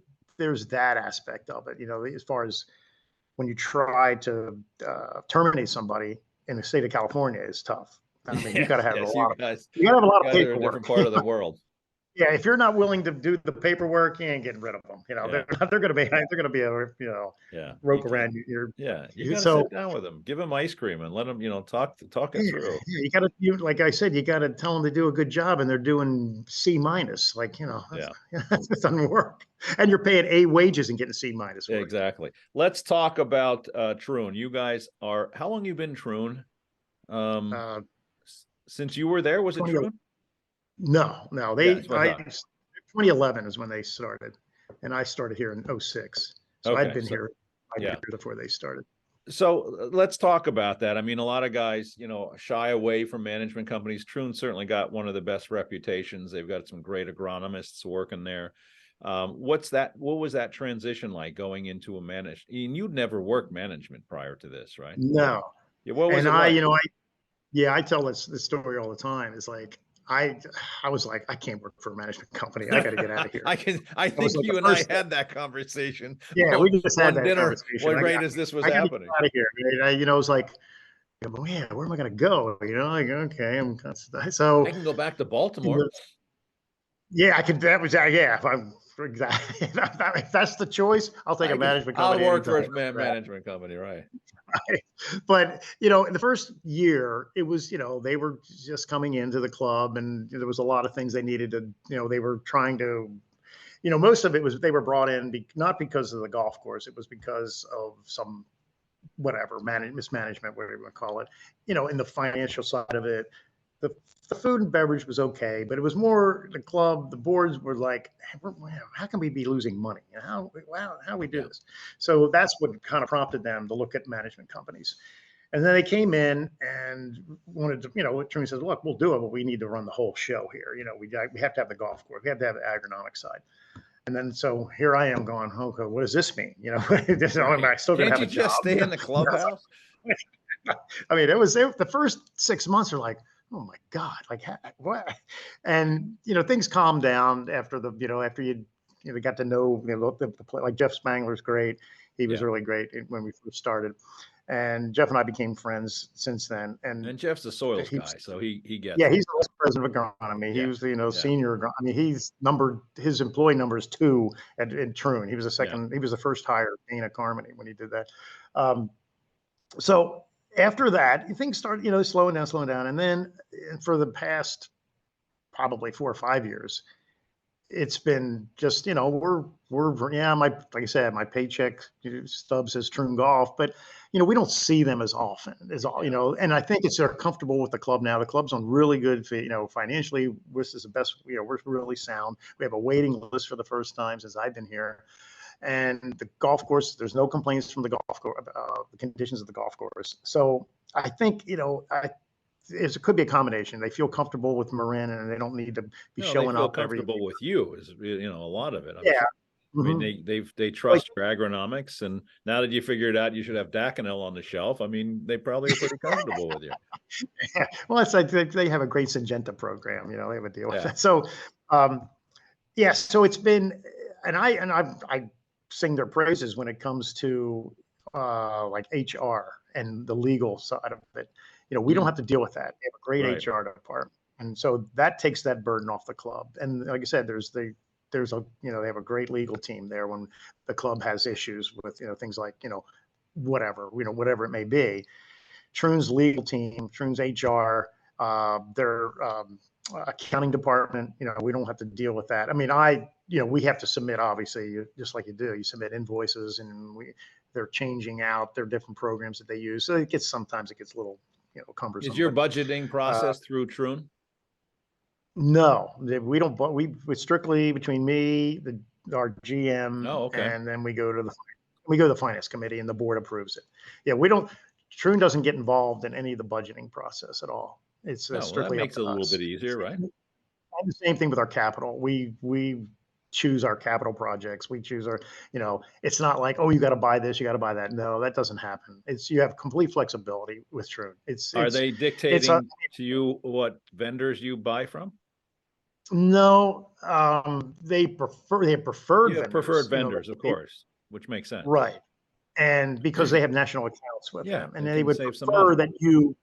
that aspect of it. As far as when you try to terminate somebody in the state of California, is tough. I mean, you got to have a lot of paperwork. A different part of the world. Yeah, if you're not willing to do the paperwork, you ain't getting rid of them. They're going to be a rope around your. Yeah, you got to sit down with them, give them ice cream, and let them talk it through. Yeah, you got to like I said, you got to tell them to do a good job, and they're doing C-. That doesn't work. And you're paying A wages and getting C-. Yeah, exactly. Let's talk about Troon. You guys are. How long you been Troon? Since you were there, was it Troon? No. 2011 is when they started, and I started here in 2006. So I'd been here before they started. So let's talk about that. I mean, a lot of guys, shy away from management companies. Troon certainly got one of the best reputations. They've got some great agronomists working there. What was that transition like going into a management? You'd never worked management prior to this, right? No. Yeah, what was it like? I tell this story all the time. It's like, I was like, I can't work for a management company. I got to get out of here. I think you and I had that conversation. Yeah, we just had that dinner. Conversation. Right as this was happening. Get out of here. It was like, yeah, where am I going to go? Like, okay, so I can go back to Baltimore. Yeah, I could. That was If I'm exactly if that's the choice, I'll take a management company. I'll work for a management company, right? Right. But in the first year, it was they were just coming into the club, and there was a lot of things they needed to. They were trying to. Most of it was they were brought in not because of the golf course. It was because of some mismanagement, whatever you want to call it. In the financial side of it. The food and beverage was okay, but it was more the club. The boards were like, how can we be losing money? How we do this? So that's what kind of prompted them to look at management companies. And then they came in and wanted to, Troon says, look, we'll do it, but we need to run the whole show here. We have to have the golf course. We have to have the agronomic side. And then so here I am going, okay, what does this mean? I'm still going to have a job. Can't you just stay in the clubhouse? I mean, the first 6 months are like, oh my God, like what? And things calmed down after after you got to know the play. Like Jeff Spangler's great. He was really great when we first started, and Jeff and I became friends since then. And Jeff's a soils guy, so he gets. Yeah, he's the vice president of agronomy. He was senior. I mean, his employee number is 2 at Troon. He was the second. He was the first hire in Carmody when he did that. So. After that, things started, slowing down. And then for the past probably 4 or 5 years, it's been just, like I said, my paycheck stub says Troon Golf, but, we don't see them as often as all, and I think they're comfortable with the club now. The club's on really good, financially, this is the best, we're really sound. We have a waiting list for the first time since I've been here. And the golf course, there's no complaints from the golf course, the conditions of the golf course. So I think, it could be a combination. They feel comfortable with Marin and they don't need to be No, they showing feel up every. comfortable with you is, a lot of it. I'm Yeah. sure. I mean, Mhm. they trust your agronomics, and now that you figured out you should have Daconil on the shelf, I mean, they probably are pretty comfortable with you. Yeah. Well, it's like they have a great Syngenta program, they have a deal with Yeah. that. So, yeah, so it's been, and I sing their praises when it comes to like HR and the legal side of it. We don't have to deal with that. They have a great Right. HR department, and so that takes that burden off the club. And like I said, there's a they have a great legal team there when the club has issues with things like whatever it may be. Troon's legal team, Troon's HR, their accounting department, we don't have to deal with that. I mean, we have to submit, obviously, just like you do. You submit invoices, and they're changing out their different programs that they use. So sometimes it gets a little, cumbersome. Is your budgeting process through Troon? No, we don't. It's strictly between me, our GM, Oh, okay. and then we go to the finance committee, and the board approves it. Yeah, we don't. Troon doesn't get involved in any of the budgeting process at all. It's strictly that up makes to it a little us. bit easier, right? And the same thing with our capital. We choose our capital projects. We choose our, it's not like, oh, you got to buy this, you got to buy that. No, that doesn't happen. You have complete flexibility with Troon. Are they dictating to you what vendors you buy from? No, they have preferred vendors. Preferred vendors, of course, which makes sense. Right. And because they have national accounts with them, and they would prefer that you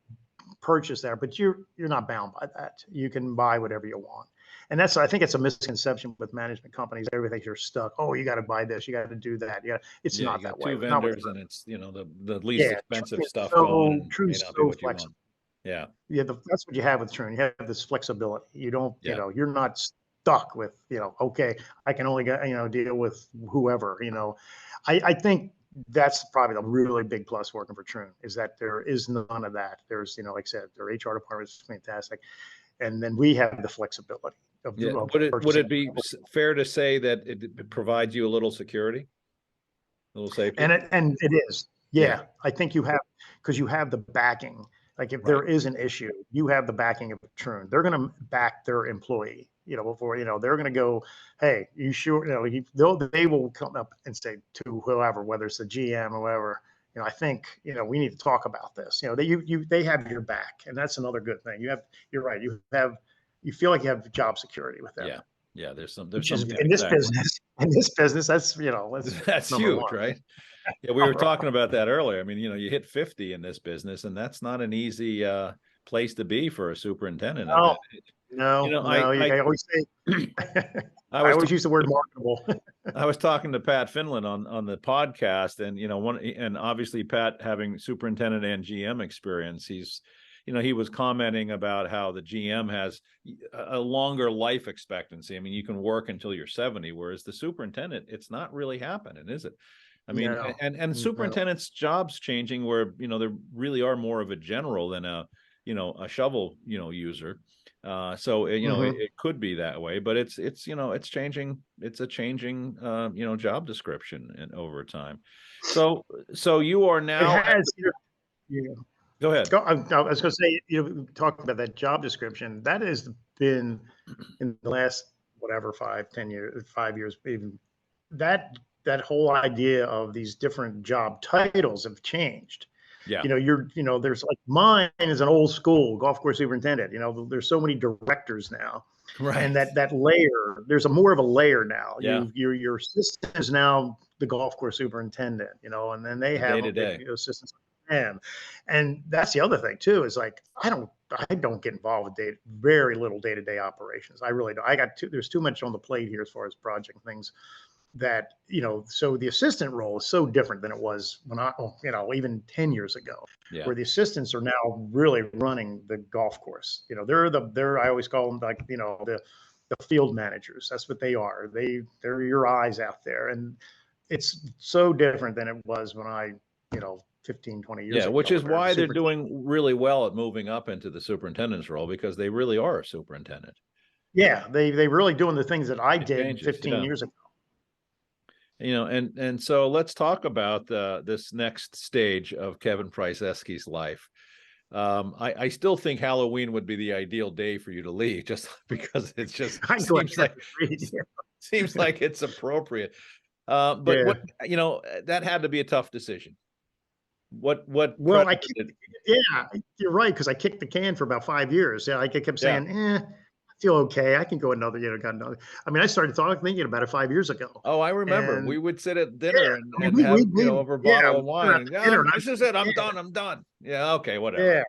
purchase there, but you're not bound by that. You can buy whatever you want. And I think it's a misconception with management companies. Everything you're stuck. Oh, you got to buy this. You got to do that. It's not that way. Two vendors, and it's the least expensive stuff going. Troon's so flexible. Yeah. Yeah, that's what you have with Troon. You have this flexibility. You don't, you're not stuck with, okay, I can only deal with whoever. I think that's probably the really big plus working for Troon is that there is none of that. There's, like I said, their HR department is fantastic. And then we have the flexibility. Would it be fair to say that it provides you a little security? A little safety? And it is. Yeah. I think you have, because you have the backing. Like if there is an issue, you have the backing of Troon. They're going to back their employee, before, they're going to go, hey, you sure, they will come up and say to whoever, whether it's the GM or whoever, I think, we need to talk about this. They have your back, and that's another good thing. You're right. You feel like you have job security with them. Yeah. There's in this business, that's huge, one. right? Yeah, we were talking about that earlier. I mean, you hit 50 in this business, and that's not an easy place to be for a superintendent. No, I always say, I always use the word marketable. I was talking to Pat Finland on the podcast, and and obviously Pat, having superintendent and GM experience, he was commenting about how the GM has a longer life expectancy. I mean, you can work until you're 70, whereas the superintendent, it's not really happening, is it? I mean, and superintendents' jobs changing where, they really are more of a general than a shovel, user. So, it could be that way, but it's changing. It's a changing, job description and over time. So you are now. Go ahead. I was going to say, talking about that job description, that has been in the last, 5 years, even that whole idea of these different job titles have changed. Yeah. There's like mine is an old school golf course superintendent. There's so many directors now. Right. And that layer, there's more of a layer now. Yeah. Your assistant is now the golf course superintendent, and then they have assistants like them. And that's the other thing too, is like, I don't get involved with very little day-to-day operations. I really don't. There's too much on the plate here as far as project things. That, so the assistant role is so different than it was when even 10 years ago, where the assistants are now really running the golf course. They're I always call them like, the field managers. That's what they are. They're your eyes out there. And it's so different than it was when I, 15, 20 years ago. Which is why they're doing really well at moving up into the superintendent's role, because they really are a superintendent. Yeah, they really doing the things that I did 15 years ago. And so let's talk about this next stage of Kevin Pryseski's life. I still think Halloween would be the ideal day for you to leave, just because it's just I'm glad seems like it's appropriate. But Yeah. what, that had to be a tough decision. What Well, precedent- yeah, you're right, because I kicked the can for about 5 years. Yeah, like I kept saying, I feel okay. I can go another, got another. I mean, I started thinking about it 5 years ago. Oh, I remember. And We would sit at dinner I mean, and have, we over a yeah, bottle we of were wine at and, the dinner, and this is it. I'm done. I'm done. Yeah. Okay. Whatever. yeah.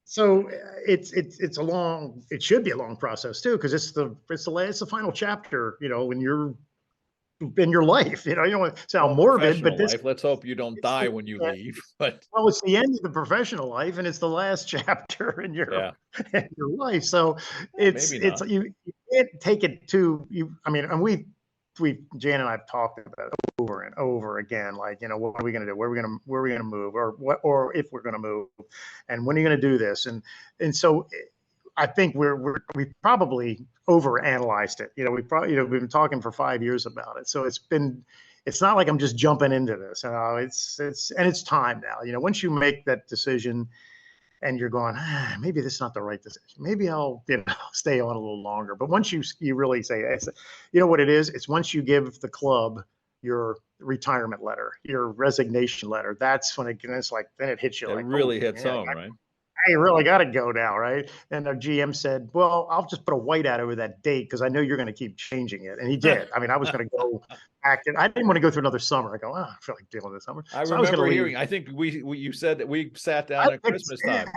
So it's a long, it should be a long process too, because it's the final chapter, when you're in your life, you don't want to sound morbid, but Professional life. Let's hope you don't die when you leave. But well, it's the end of the professional life, and it's the last chapter in your life. So it's you can't take it to you. I mean, and we Jan and I've talked about it over and over again. Like, what are we going to do? Where are we going to move, or what, or if we're going to move, and when are you going to do this? And so I think we probably overanalyzed it. We've been talking for 5 years about it. So it's not like I'm just jumping into this. It's time now. Once you make that decision and you're going, maybe this is not the right decision. Maybe I'll, stay on a little longer. But once you really say, what it is? It's once you give the club your retirement letter, your resignation letter. That's when it's like, then it hits you. It like, really hits home, right? I really got to go now, right? And our GM said, well, I'll just put a whiteout over that date because I know you're going to keep changing it. And he did. I mean, I was going to go back. I didn't want to go through another summer. I go, I feel like dealing with this summer. I remember hearing, I think you said that we sat down at Christmas time.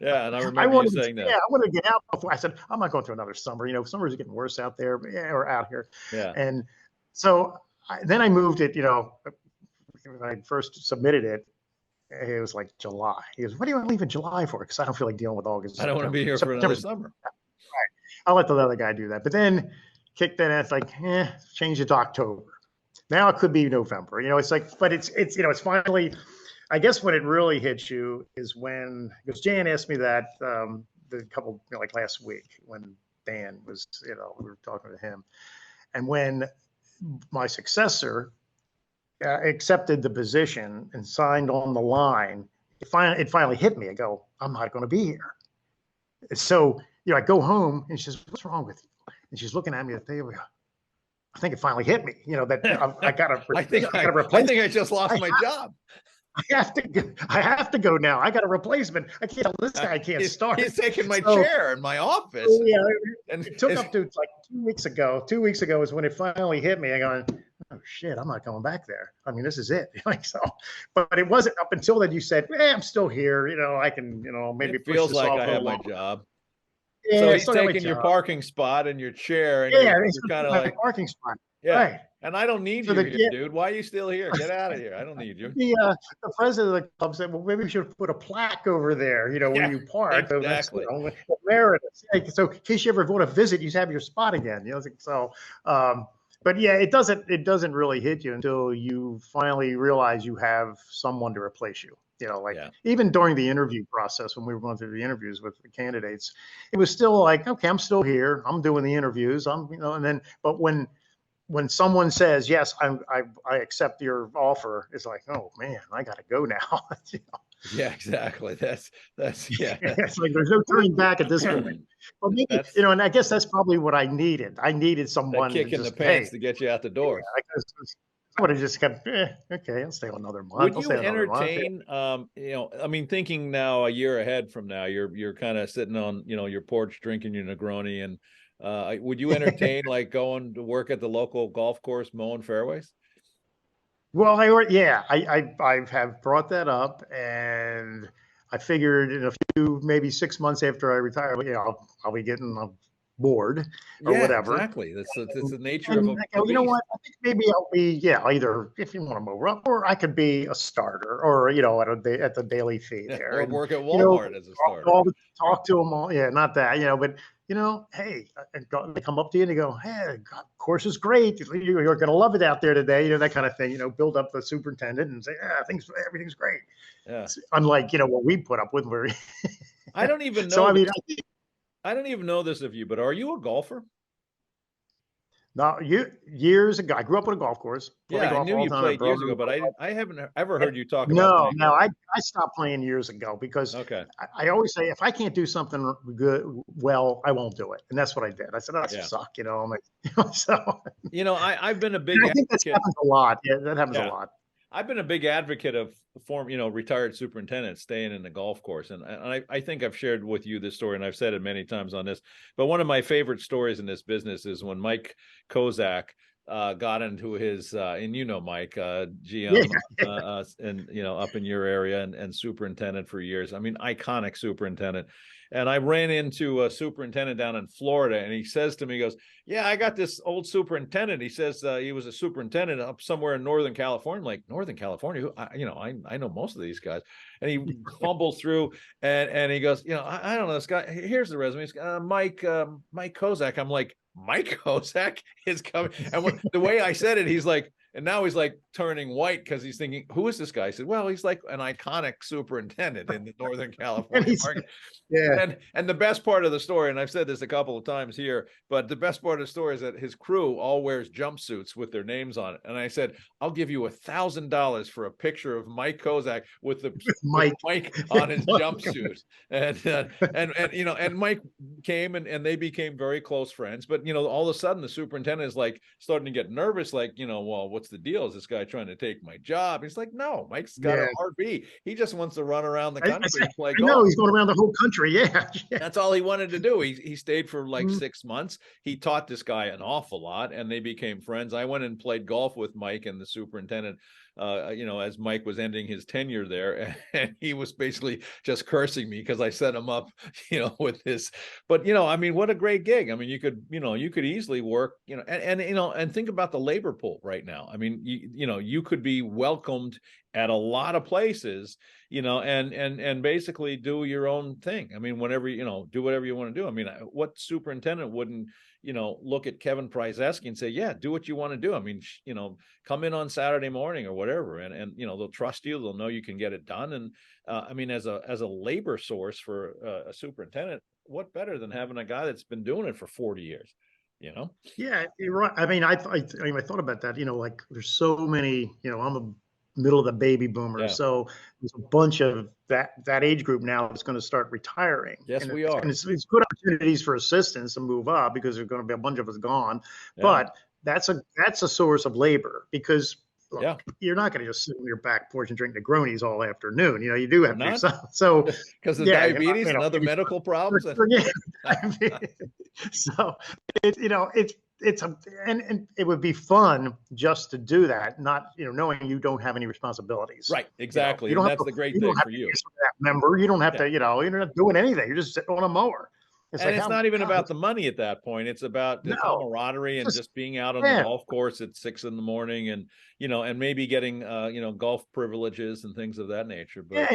Yeah, and I remember you saying that. Yeah, I wanted to get out before. I said, I'm not going through another summer. Summer's getting worse out there, or out here. Yeah. And so then I moved it, when I first submitted it, it was like July. He goes, what do you want to leave in July for? Because I don't feel like dealing with August. I don't want to be here for another summer. Right. I'll let the other guy do that. But then kick that. It's like, change it to October. Now it could be November. It's like, but it's it's finally. I guess when it really hits you is when, because Jan asked me that the couple like last week when Dan was, we were talking to him, and when my successor accepted the position and signed on the line, it finally hit me. I go, I'm not going to be here. So, I go home and she says, what's wrong with you? And she's looking at me at the table. I think it finally hit me, that I got to. I think I just lost my job. I have to go now. I got a replacement. I can't. This guy can't start. He's taking my chair in my office. Yeah, and it took up to like 2 weeks ago. 2 weeks ago is when it finally hit me. I go, oh shit, I'm not going back there. I mean, this is it. So, but it wasn't up until then. You said, I'm still here. I can, maybe it feels like I have my job. Yeah, so he's taking your parking spot and your chair, and you're kind of like parking spot. Yeah. Right. And I don't need you here, dude. Why are you still here? Get out of here. I don't need you. The president of the club said, well, maybe we should put a plaque over there, where you park. Exactly. So where it is. So in case you ever want to visit, you have your spot again. So, but yeah, it doesn't really hit you until you finally realize you have someone to replace you. Even during the interview process, when we were going through the interviews with the candidates, it was still like, okay, I'm still here. I'm doing the interviews. And then, but when someone says, yes, I accept your offer, it's like, oh man, I got to go now. Yeah, exactly. That's yeah. It's like there's no turning back at this point. But maybe, and I guess that's probably what I needed. I needed someone kick in the pants to get you out the door. I would have just kept, okay, I'll stay another month. Would you entertain, thinking now a year ahead from now, you're kind of sitting on, your porch drinking your Negroni, and would you entertain like going to work at the local golf course mowing fairways? Well, I have brought that up, and I figured in a few, maybe 6 months after I retire, I'll be getting bored or whatever. Exactly. That's the nature of a you know what? I think maybe I'll be either, if you want to move up, or I could be a starter, or at the daily feed there, or work at Walmart as a starter. Talk to them all. Yeah, not that, but. Hey, they come up to you and they go, hey, course is great. You're going to love it out there today. That kind of thing, build up the superintendent and say, everything's great. Yeah. Unlike, what we put up with. Where I don't even know. So, I don't even know this of you, but are you a golfer? No, years ago, I grew up on a golf course, play Yeah, I golf knew all you the time. My played years brother, ago, but I haven't ever heard you talk about no, playing no, golf. I stopped playing years ago because Okay. I always say if I can't do something good, well, I won't do it, and that's what I did. I said, "That's Yeah. suck," you know. I'm like, so. I've been a And big I think that advocate. happens a lot. Yeah, that happens a Yeah. lot. I've been a big advocate of retired superintendents staying in the golf course. And I think I've shared with you this story, and I've said it many times on this, but one of my favorite stories in this business is when Mike Kozak got into his, and Mike, Yeah, GM, and, up in your area and superintendent for years. I mean, iconic superintendent. And I ran into a superintendent down in Florida, and he says to me, he goes, yeah, I got this old superintendent. He says he was a superintendent up somewhere in Northern California. I'm like, Northern California? I know most of these guys. And he fumbles through and he goes, I don't know this guy. Here's the resume. Mike Kozak. I'm like, Mike Kozak is coming. And the way I said it, he's like, and now he's like turning white because he's thinking, who is this guy? I said, well, he's like an iconic superintendent in the Northern California market. yeah. And the best part of the story, and I've said this a couple of times here, but the best part of the story is that his crew all wears jumpsuits with their names on it. And I said, I'll give you $1,000 for a picture of Mike Kozak with Mike on his jumpsuit. And Mike came and they became very close friends. But all of a sudden the superintendent is like starting to get nervous, like, well, what's the deal? Is this guy trying to take my job? He's like, no, Mike's got an RV. He just wants to run around the country and play golf. No, he's going around the whole country. Yeah. That's all he wanted to do. He stayed for like 6 months. He taught this guy an awful lot, and they became friends. I went and played golf with Mike and the superintendent, as Mike was ending his tenure there, and he was basically just cursing me because I set him up, with this. But I mean, what a great gig. I mean, you could easily work, and think about the labor pool right now. I mean, you could be welcomed at a lot of places, and basically do your own thing. I mean, whenever, do whatever you want to do. I mean, what superintendent wouldn't, look at Kevin Pryseski and say, yeah, do what you want to do. I mean, come in on Saturday morning or whatever. And they'll trust you. They'll know you can get it done. And I mean, as a labor source for a superintendent, what better than having a guy that's been doing it for 40 years? Yeah, you're right. I mean, I thought about that. Like there's so many. I'm a middle of the baby boomers, Yeah. so there's a bunch of that age group now that's going to start retiring. Yes, and we are. And it's good opportunities for assistants to move up because there's going to be a bunch of us gone. Yeah. But that's a source of labor because. Look, Yeah. you're not going to just sit on your back porch and drink Negronis all afternoon. You do have to do something. So because of diabetes and other medical problems. So and it would be fun just to do that, not knowing you don't have any responsibilities. Right, exactly. You don't that's the great thing for you. That member, you don't have to. You're not doing anything. You're just sitting on a mower. It's not even about the money at that point. It's about the camaraderie and just being out on the golf course at 6 a.m. and and maybe getting golf privileges and things of that nature. But yeah,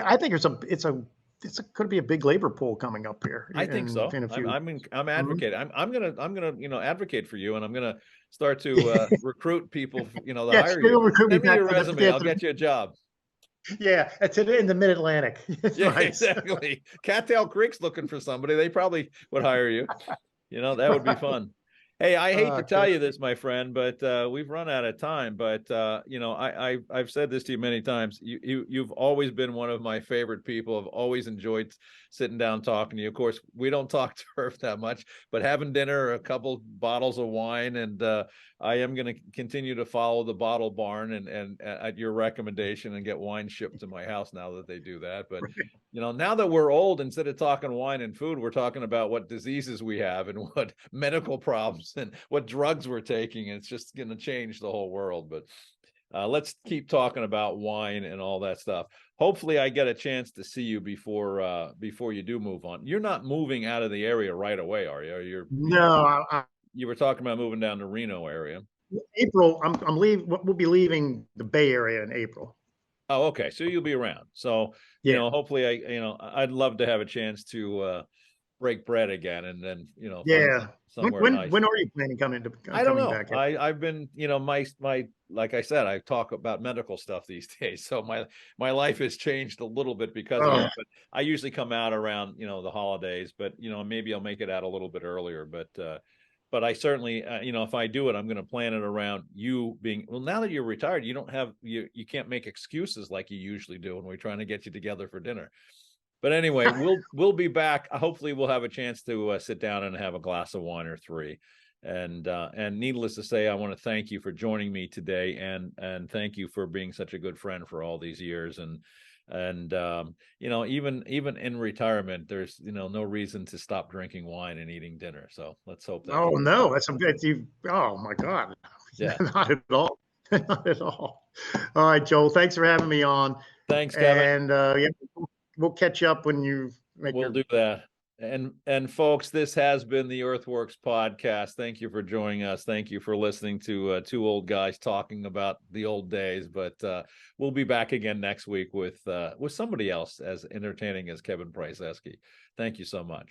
I think it's could be a big labor pool coming up here. I think so. I'm advocating. I'm gonna advocate for you, and I'm gonna start to recruit people. To hire you. Send me your resume. I'll get you a job. Yeah, it's in the Mid-Atlantic. Yeah, nice. Exactly. Cattail Creek's looking for somebody. They probably would hire you. That would be fun. Hey, I hate to tell you this, my friend, but we've run out of time. But I've said this to you many times. You've always been one of my favorite people. I've always enjoyed sitting down talking to you. Of course, we don't talk turf that much, but having dinner, a couple bottles of wine, and I am going to continue to follow the Bottle Barn and at your recommendation and get wine shipped to my house now that they do that. But now that we're old, instead of talking wine and food, we're talking about what diseases we have and what medical problems and what drugs we're taking. It's just going to change the whole world. But let's keep talking about wine and all that stuff. Hopefully I get a chance to see you before you do move on. You're not moving out of the area right away, are you? No, you were talking about moving down to Reno area. April, I'm leaving. We'll be leaving the Bay Area in April. Oh, okay. So you'll be around. So hopefully I'd love to have a chance to break bread again, and then somewhere when nice. When are you planning coming to? I don't know. Back I've been my like I said, I talk about medical stuff these days, so my life has changed a little bit because of it. But I usually come out around the holidays, but maybe I'll make it out a little bit earlier. But but I certainly, if I do it, I'm going to plan it around you being, well, now that you're retired, you don't have, you can't make excuses like you usually do when we're trying to get you together for dinner. But anyway, we'll be back. Hopefully we'll have a chance to sit down and have a glass of wine or three. And needless to say, I want to thank you for joining me today, and thank you for being such a good friend for all these years. And even in retirement, there's no reason to stop drinking wine and eating dinner. So let's hope that. Oh no, that's you. Oh my God, yeah, not at all, not at all. All right, Joel, thanks for having me on. Thanks, Kevin. And we'll catch up when you make. We'll do that. And folks, this has been the Earthworks podcast. Thank you for joining us. Thank you for listening to two old guys talking about the old days. But we'll be back again next week with somebody else as entertaining as Kevin Pryseski. Thank you so much.